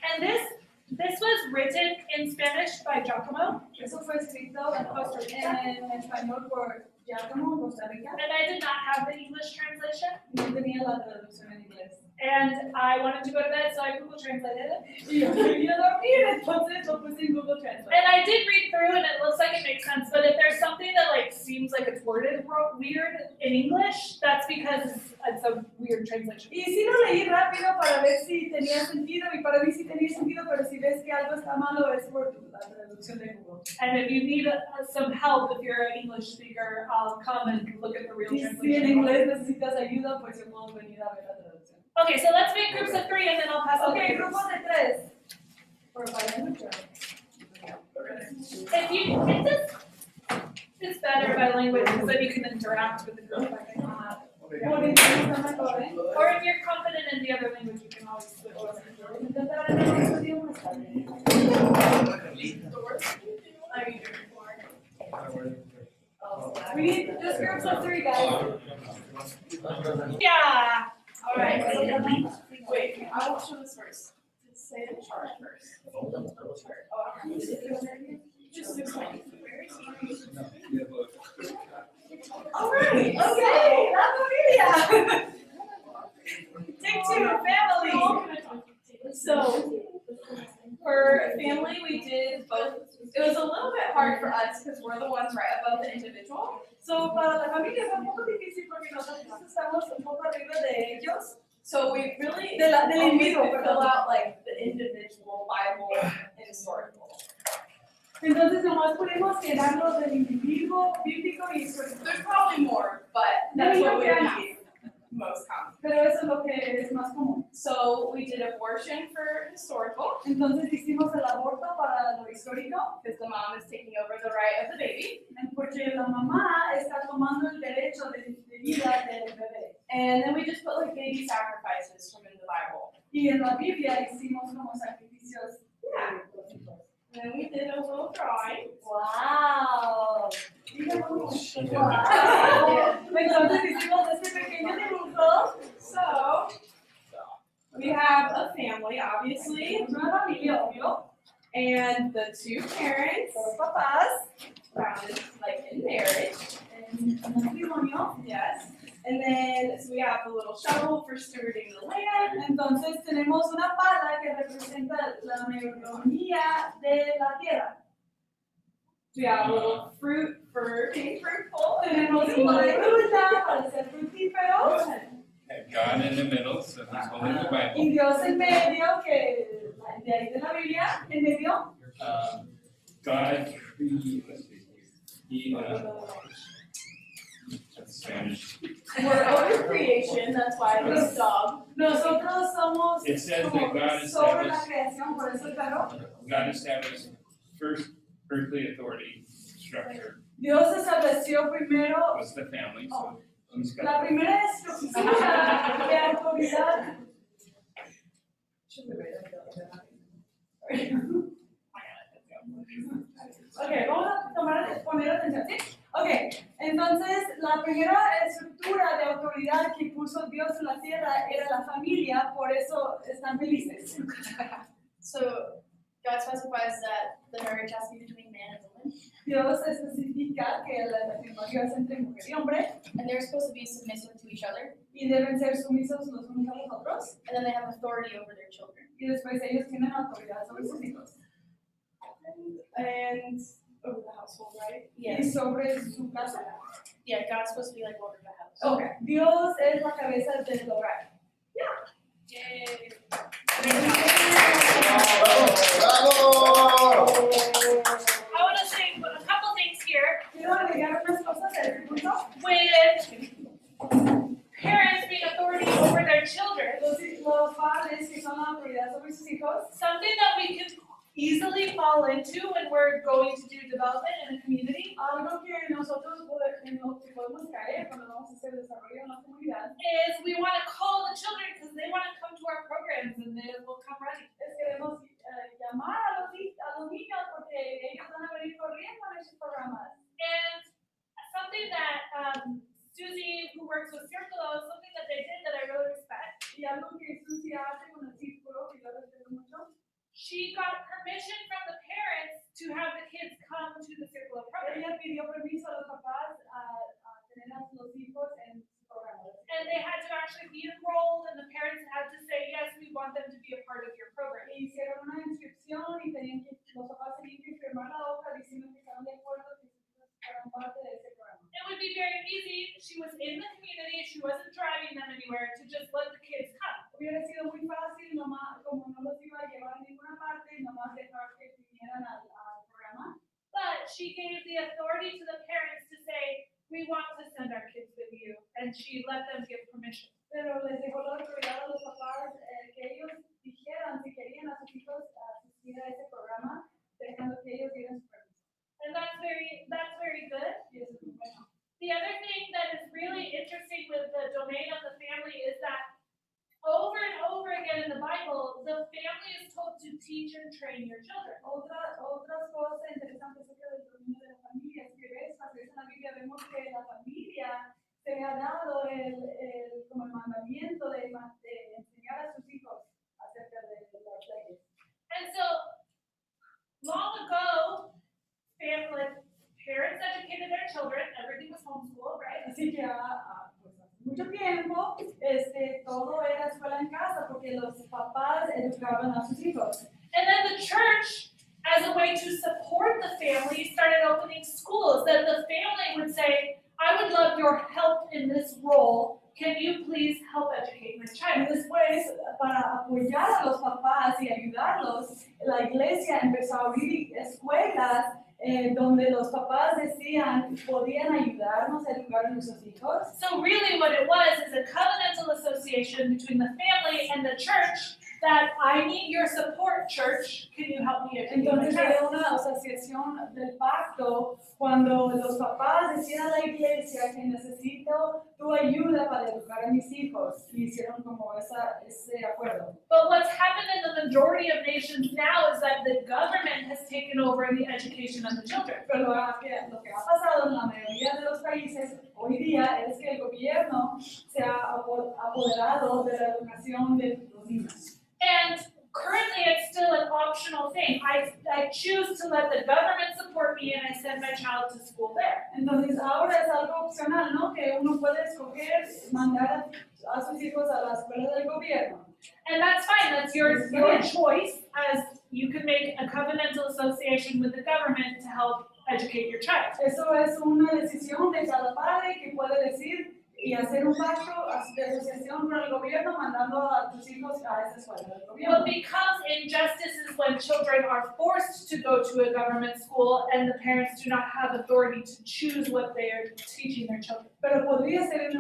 And this was written in Spanish by Giacomo, Eso fue escrito en español por Giacomo, Costa Rica. and I did not have the English translation. No tenía la traducción en inglés. And I wanted to go to bed, so I Google translated it. Y yo quería dormir, entonces lo puse en Google Translate. And I did read through, and it looks like it makes sense. But if there's something that like seems like it's worded weird in English, that's because it's a weird translation. Y sí lo leí rápido para ver si tenía sentido, y para mí sí tenía sentido, pero si ves que algo está malo es por la traducción de Google. And if you need some help, if you're an English speaker, I'll come and look at the real Y si en translation. inglés necesitas ayuda, pues yo puedo venir a ver la traducción. Okay, so let's make groups of 3, and then I'll pass on. Ok, grupos de 3. Por bilingual. If you, it's better by language because then you can interact with the group. Por inglés está mejor, ¿eh? Or if you're confident in the other language, you can always switch. Intentar en el otro idioma está bien. We need just groups of 3, guys. Yeah. All right. Wait, I will show this first. Say the chart first. Just explain. All right. Okay. La familia. Take 2. Family. So, for family, we did both. It was a little bit hard for us because we're the ones right above the individual. So, para la familia fue un poco difícil porque nosotros estamos un poco arriba de ellos. So we really Del only individuo, could fill out like the individual Bible and historical. Entonces, nomás pudimos llenarlo del individuo, bíblico y histórico. There's probably more, but that's what we need most common. Pero eso es lo que es más común. So we did abortion for historical, Entonces, hicimos el aborto para lo histórico, because the mom is taking over the right of the baby. porque la mamá está tomando el derecho de vida del bebé. And then we just put like baby sacrifices from in the Bible. Y en la Biblia hicimos como sacrificios. Yeah. And then we did a little drawing. ¡Wow! ¡Wow! Entonces hicimos este pequeño dibujo. So we have a family, obviously, Una familia, obvio. and the 2 parents, Los papás. founded like in marriage. En matrimonio. Yes. And then so we have the little shovel for stewarding the land. Entonces tenemos una pala que representa la mayordomía de la tierra. We have a little fruit for being fruitful. Tenemos una fruta para ser fructíferos. had God in the middle, so he's holding the Bible. Y Dios en medio, que de ahí de la Biblia, en medio. God that's Spanish. We're over creation, that's why we stop. Nosotros somos It says that God sobre la established, creación, por eso claro. God established first earthly authority structure Dios estableció primero was the family, so he's got. la primera estructura de autoridad. Ok, vamos a poner atención, ¿sí? Ok, entonces la primera estructura de autoridad que puso Dios en la tierra era la familia, por eso están felices. So God specifies that the marriage has to be between man and woman, Dios especifica que el matrimonio es entre mujer y hombre and they're supposed to be submissive to each other, y deben ser sumisos los unos a los otros and then they have authority over their children. y después ellos tienen autoridad sobre sus hijos. And over the household, right? Y sobre su casa. Yeah, God's supposed to be like over the house. Okay, Dios es la cabeza del hogar. Yay. I want to say a couple things here. Quiero agregar unas cosas a este punto. With parents being authority over their children, Los padres que son la autoridad sobre sus hijos. something that we can easily fall into when we're going to do development in a community Algo que nosotros podemos caer cuando vamos a hacer desarrollo en la comunidad. is we want to call the children because they want to come to our programs and they will come ready. Queremos llamar a los niños porque ellos van a venir corriendo a nuestros programas. And something that Susie, who works with Circulo, something that they did that I really respect. Y algo que Susie hace con el círculo, que yo respeto mucho. She got permission from the parents to have the kids come to the Circulo program. Ella pidió permiso a los papás a tener a los hijos en su programa. And they had to actually be enrolled, and the parents had to say, yes, we want them to be a part of your program. Y hicieron una inscripción y tenían que, los papás tenían que firmar la hoja diciendo que estaban de acuerdo que sus hijos fueran parte de ese programa. It would be very easy. She was in the community. She wasn't driving them anywhere to just let the kids come. Hubiera sido muy fácil, nomás, como no los iba a llevar a ninguna parte, nomás dejar que vinieran al programa. But she gave the authority to the parents to say, we want to send our kids with you. And she let them give permission. Pero les dejó la autoridad a los papás que ellos dijeran si querían a sus hijos asistir a ese programa, dejando que ellos dieran su permiso. And that's very good. Y eso es muy bueno. The other thing that is really interesting with the domain of the family is that over and over again in the Bible, the family is told to teach and train your children. Otras cosas interesantes acerca del dominio de la familia es que ves, a veces en la Biblia vemos que la familia se le ha dado como el mandamiento de enseñar a sus hijos acerca de las leyes. And so, long ago, parents educated their children, everything was homeschool, right? Así que pues, hace mucho tiempo todo era escuela en casa porque los papás educaban a sus hijos. And then the church, as a way to support the family, started opening schools that the family would say, I would love your help in this role. Can you please help educate my Y child? después, para apoyar a los papás y ayudarlos, la iglesia empezó a abrir escuelas donde los papás decían, podían ayudarnos a educar a nuestros hijos. So really what it was is a covenantal association between the family and the church that I need your support, church. Can you help me educate my Entonces child? era una asociación del pacto cuando los papás decían a la iglesia que necesito tu ayuda para educar a mis hijos. Y hicieron como ese acuerdo. But what's happened in the majority of nations now is that the government has taken over the education of the children. Pero lo que ha pasado en la mayoría de los países hoy día es que el gobierno se ha apoderado de la educación de los niños. And currently it's still an optional thing. I choose to let the government support me and I send my child to school there. Entonces ahora es algo opcional, ¿no? Que uno puede escoger mandar a sus hijos a la escuela del gobierno. And that's fine, that's your choice, as you can make a covenantal association with the government to help educate your child. Eso es una decisión de cada padre que puede decir, y hacer un pacto de asociación con el gobierno mandando a tus hijos a esa escuela del gobierno. What becomes injustice is when children are forced to go to a government school and the parents do not have authority to choose what they are teaching their children. Pero podría ser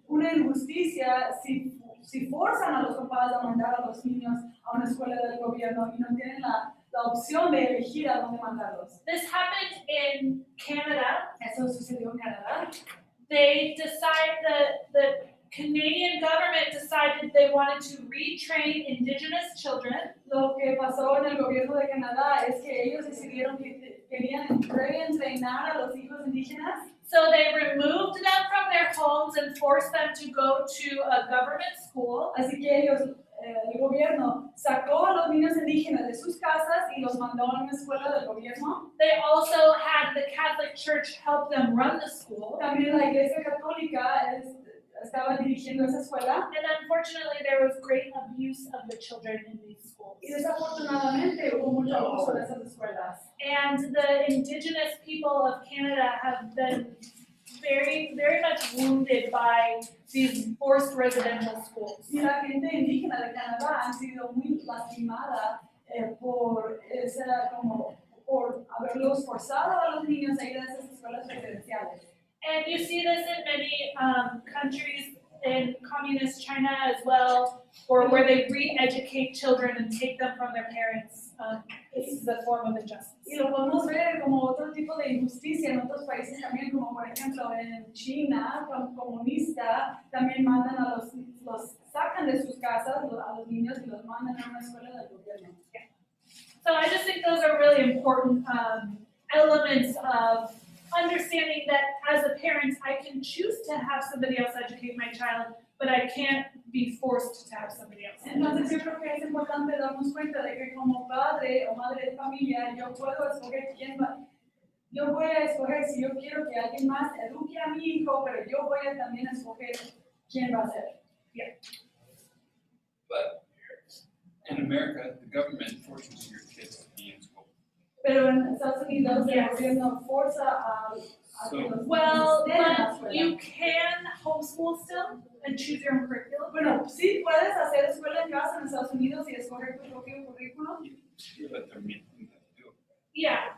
una injusticia si forzan a los papás a mandar a los niños a una escuela del gobierno y no tienen la opción de elegir a dónde mandarlos. This happened in Canada. Eso sucedió en Canadá. They the Canadian government decided they wanted to retrain indigenous children. Lo que pasó en el gobierno de Canadá es que ellos decidieron que querían reentrenar a los hijos indígenas. So they removed them from their homes and forced them to go to a government school. Así que ellos, el gobierno sacó a los niños indígenas de sus casas y los mandó a una escuela del gobierno. They also had the Catholic Church help them run the school. También la Iglesia Católica estaba dirigiendo esa escuela. And unfortunately, there was great abuse of the children in these schools. Y desafortunadamente hubo mucho abuso de esas escuelas. And the indigenous people of Canada have been very, very much wounded by these forced residential schools. Y la gente indígena de Canadá han sido muy lastimada por haberlos forzado a los niños a ir a esas escuelas residenciales. And you see this in many countries in communist China as well, or where they re-educate children and take them from their parents. This is a form of injustice. Y lo podemos ver como otro tipo de injusticia en otros países también, como por ejemplo en China, como comunista, también mandan los sacan de sus casas a los niños y los mandan a una escuela del gobierno. Yeah. So I just think those are really important elements of understanding that as a parent, I can choose to have somebody else educate my child, but I can't be forced to have somebody else. Entonces yo creo que es importante darnos cuenta de que como padre o madre de familia, yo puedo escoger yo voy a escoger si yo quiero que alguien más eduque a mi hijo, pero yo voy a también escoger quién va a ser. Yeah. But in America, the government forces your kids to be in school. Pero en Estados Unidos el gobierno forza a que los Well, niños estén en la but escuela. you can homeschool still and choose your own curriculum. Bueno, sí puedes hacer escuela en casa en Estados Unidos y escoger tu propio currículum. But they're making them do it. Yeah,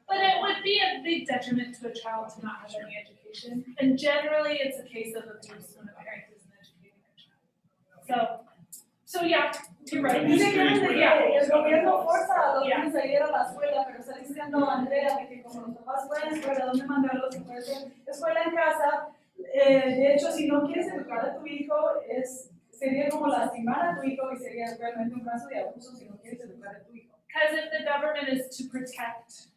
but it would be a big detriment to a child to not have any education. And generally, it's a case of abuse when a parent isn't educating their child. So yeah, you're right. Dice que el gobierno forza a los Yeah. niños a ir a la escuela, pero está diciendo Andrea de que como los papás pueden escuela, ¿dónde mandarlos? Si puede ser escuela en casa. De hecho, si no quieres educar a tu hijo, sería como lastimar a tu hijo y sería realmente un caso de abuso si no quieres educar a tu hijo. Because if the government is to protect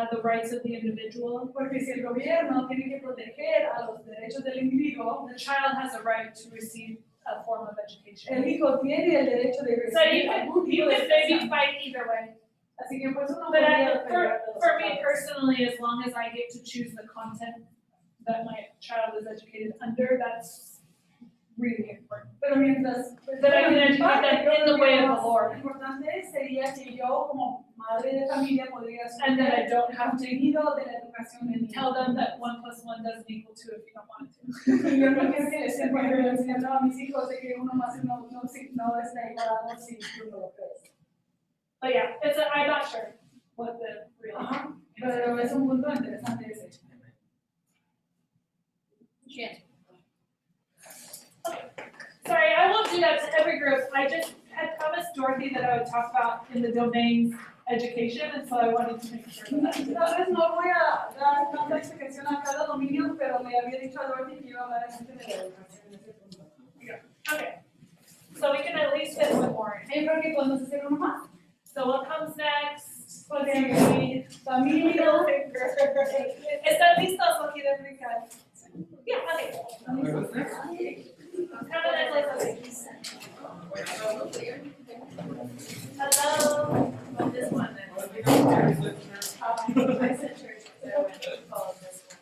the rights of the individual, Porque si el gobierno tiene que proteger a los derechos del individuo, the child has a right to receive a form of education. el hijo tiene el derecho de So recibir algún tipo you de could maybe educación. fight either way. Así que pues uno But podría pelear de los for me padres. personally, as long as I get to choose the content that my child is educated under, that's really important. Pero mientras That I can educate them in the way of the Lord. Lo importante sería que yo como madre de familia podría And that I don't have to contenido de la educación de mi tell hijo. them that 1 + 1 doesn't equal 2 if you don't want it to. Y yo no quiero que les siempre enseñando a mis hijos de que 1 más 1 no está igual a 2 si tú no lo crees. But yeah, I'm not sure what the real. Ajá, pero es un punto interesante ese. Sorry, I won't do that to every group. I just had promised Dorothy that I would talk about in the domains education, and so I wanted to make sure that. Tal vez no voy a dar tanta explicación a cada dominio, pero le había dicho a Dorothy que iba a hablar de la educación en ese punto. Okay, so we can at least fit one more. Yo creo que podemos hacer uno más. So what comes next? Pues sí, familia. ¿Están listos aquí de brincar? Yeah, okay. Come on, let's Hello. Well, this one then. I said church, so I went to follow this one.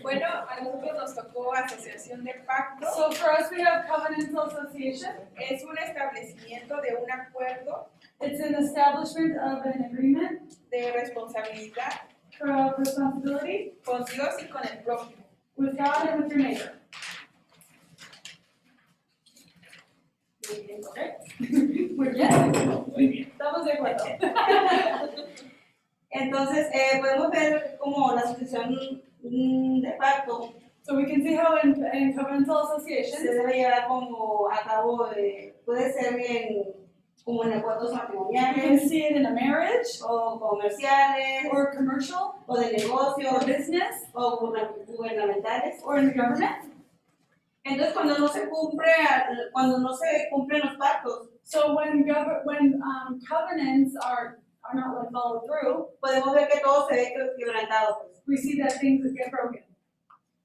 Bueno, a nosotros nos tocó asociación de pacto. So for us we have covenantal association. Es un establecimiento de un acuerdo It's an establishment of an agreement de responsabilidad of responsibility con Dios y con el prójimo. with God and with your neighbor. Muy bien. Estamos de acuerdo. Entonces, podemos ver como la asociación de pacto So we can see how in covenantal se associations, debe llevar como a cabo, puede ser como en acuerdos you can matrimoniales see it in a marriage o comerciales or commercial o de or negocios business o gubernamentales. or in the government. Entonces, cuando no se cumplen los pactos, So when covenants are not like followed through, podemos ver que todo se ve quebrantado, pues. we see that things get broken.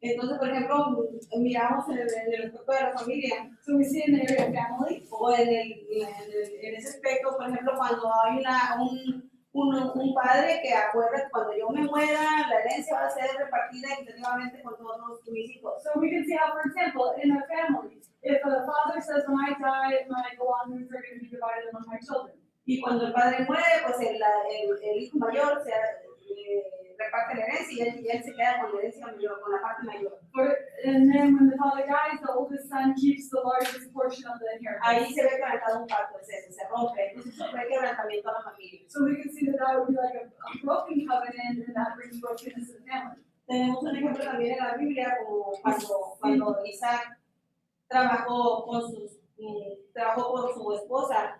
Entonces, por ejemplo, miramos en el aspecto de la familia, So we see in the area of family, o en ese aspecto, por ejemplo, cuando hay un padre que acuerda que cuando yo me muera, la herencia va a ser repartida equitativamente con todos mis hijos. so we can see how, for example, in a family, if a father says, when I die, my belongings are going to be divided among my children. Y cuando el padre muere, pues el hijo mayor se reparte la herencia y él se queda con la herencia mayor, con la parte mayor. And then when the father dies, the oldest son keeps the largest portion of the inheritance. Ahí se ve quebrantado un pacto, se rompe, entonces se ve quebrantamiento a la familia. So we can see that would be like a broken covenant, and that brings brokenness to the family. Tenemos un ejemplo también en la Biblia, como cuando Isaac trabajó por su esposa.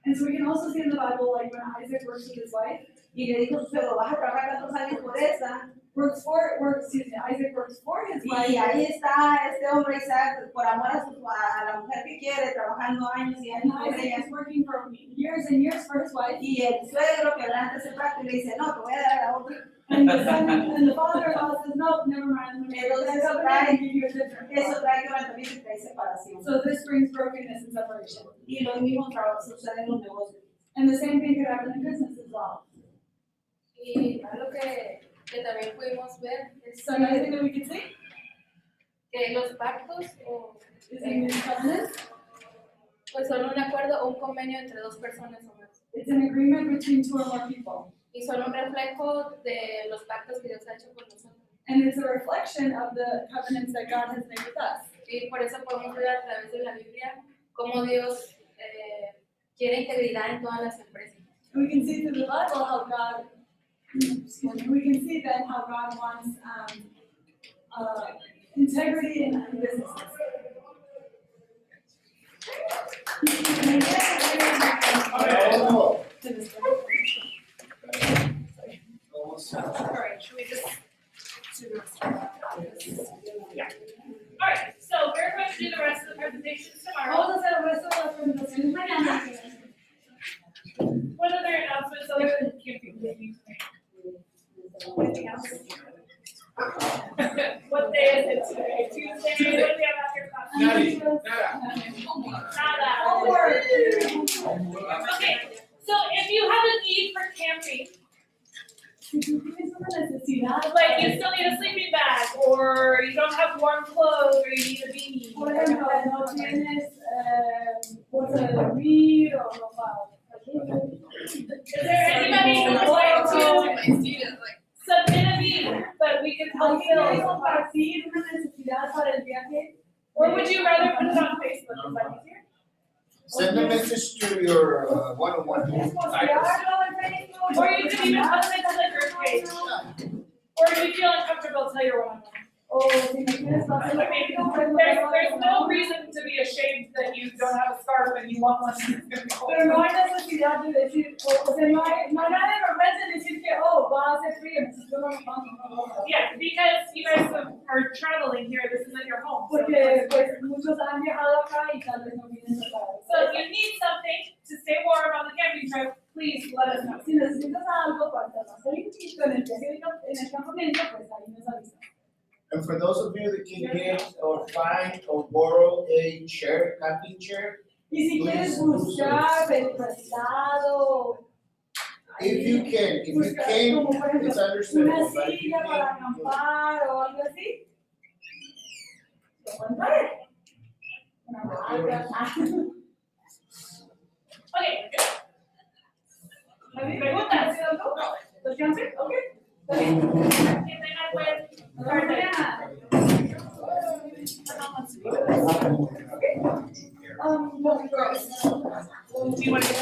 And so we can also see in the Bible, like when Isaac works with his wife, Y le dijo a su suegro, vas a trabajar tantos años por esta. Isaac works for his wife. Y ahí está este hombre Isaac, por amor a la mujer que quiere, trabajando años y años por Isaac ella. is working for years and years for his wife. Y el suegro quebranta ese pacto y le dice, no, te voy a dar a otro. And the father-in-law says, no, never mind. Entonces eso trae quebrantamiento y trae separación. So this brings brokenness and separation. Y lo mismo sucede en los negocios. And the same thing could happen in business as well. Y algo que también pudimos ver es So another thing that we can see que los pactos o is in the covenant. pues son un acuerdo o un convenio entre dos personas o más. It's an agreement between two or more people. Y son un reflejo de los pactos que Dios ha hecho con nosotros. And it's a reflection of the covenants that God has made with us. Y por eso podemos ver a través de la Biblia cómo Dios quiere integridad en todas las empresas. And we can see through the Bible how God, we can see then how God wants integrity in businesses. Alright, should we just do the rest of Yeah. Alright, so we're going to do the rest of the presentations tomorrow. Vamos a hacer el resto de las presentaciones mañana. What other announcements other than camping did you make? Anything else? What day is it today? Tuesday? What do we have after class? Nada. Okay, so if you have a need for camping, like you still need a sleeping bag, or you don't have warm clothes, or you need a beanie. Por ejemplo, no tienes cosa de dormir o ropa. Is there anybody who would like to submit a need, but we can help ¿Alguien quiere fill? compartir una necesidad para el viaje? Or would you rather put it on Facebook? Is that easier? Send a message to your one-on-one. Or you can even post it to the group page. Or if you feel uncomfortable, tell your one-on-one. I mean, there's no reason to be ashamed that you don't have a scarf and you want one. Pero no hay necesidad de decir, o sea, no hay nada de vergüenza en decir que, oh, va a ser frío, necesito una bufanda. Yeah, because you guys are traveling here, this isn't your home. So Porque, pues, muchos han viajado acá y tal vez no vienen preparados. so if you need something to stay warm on the camping trip, please let us know. Si necesitas algo para estar limpito en el campamento, pues ahí nos avisan. And for those of you that can get or find or borrow a chair, camping chair, Y si quieres buscar el prestado, if you can, como por ejemplo, it's una understandable. But if you silla para can't, acampar o algo así, lo pueden traer. Una hamaca. Okay. wanna go? No. Let's jump in, okay. Que tengan buen tarde. Okay. Do you want to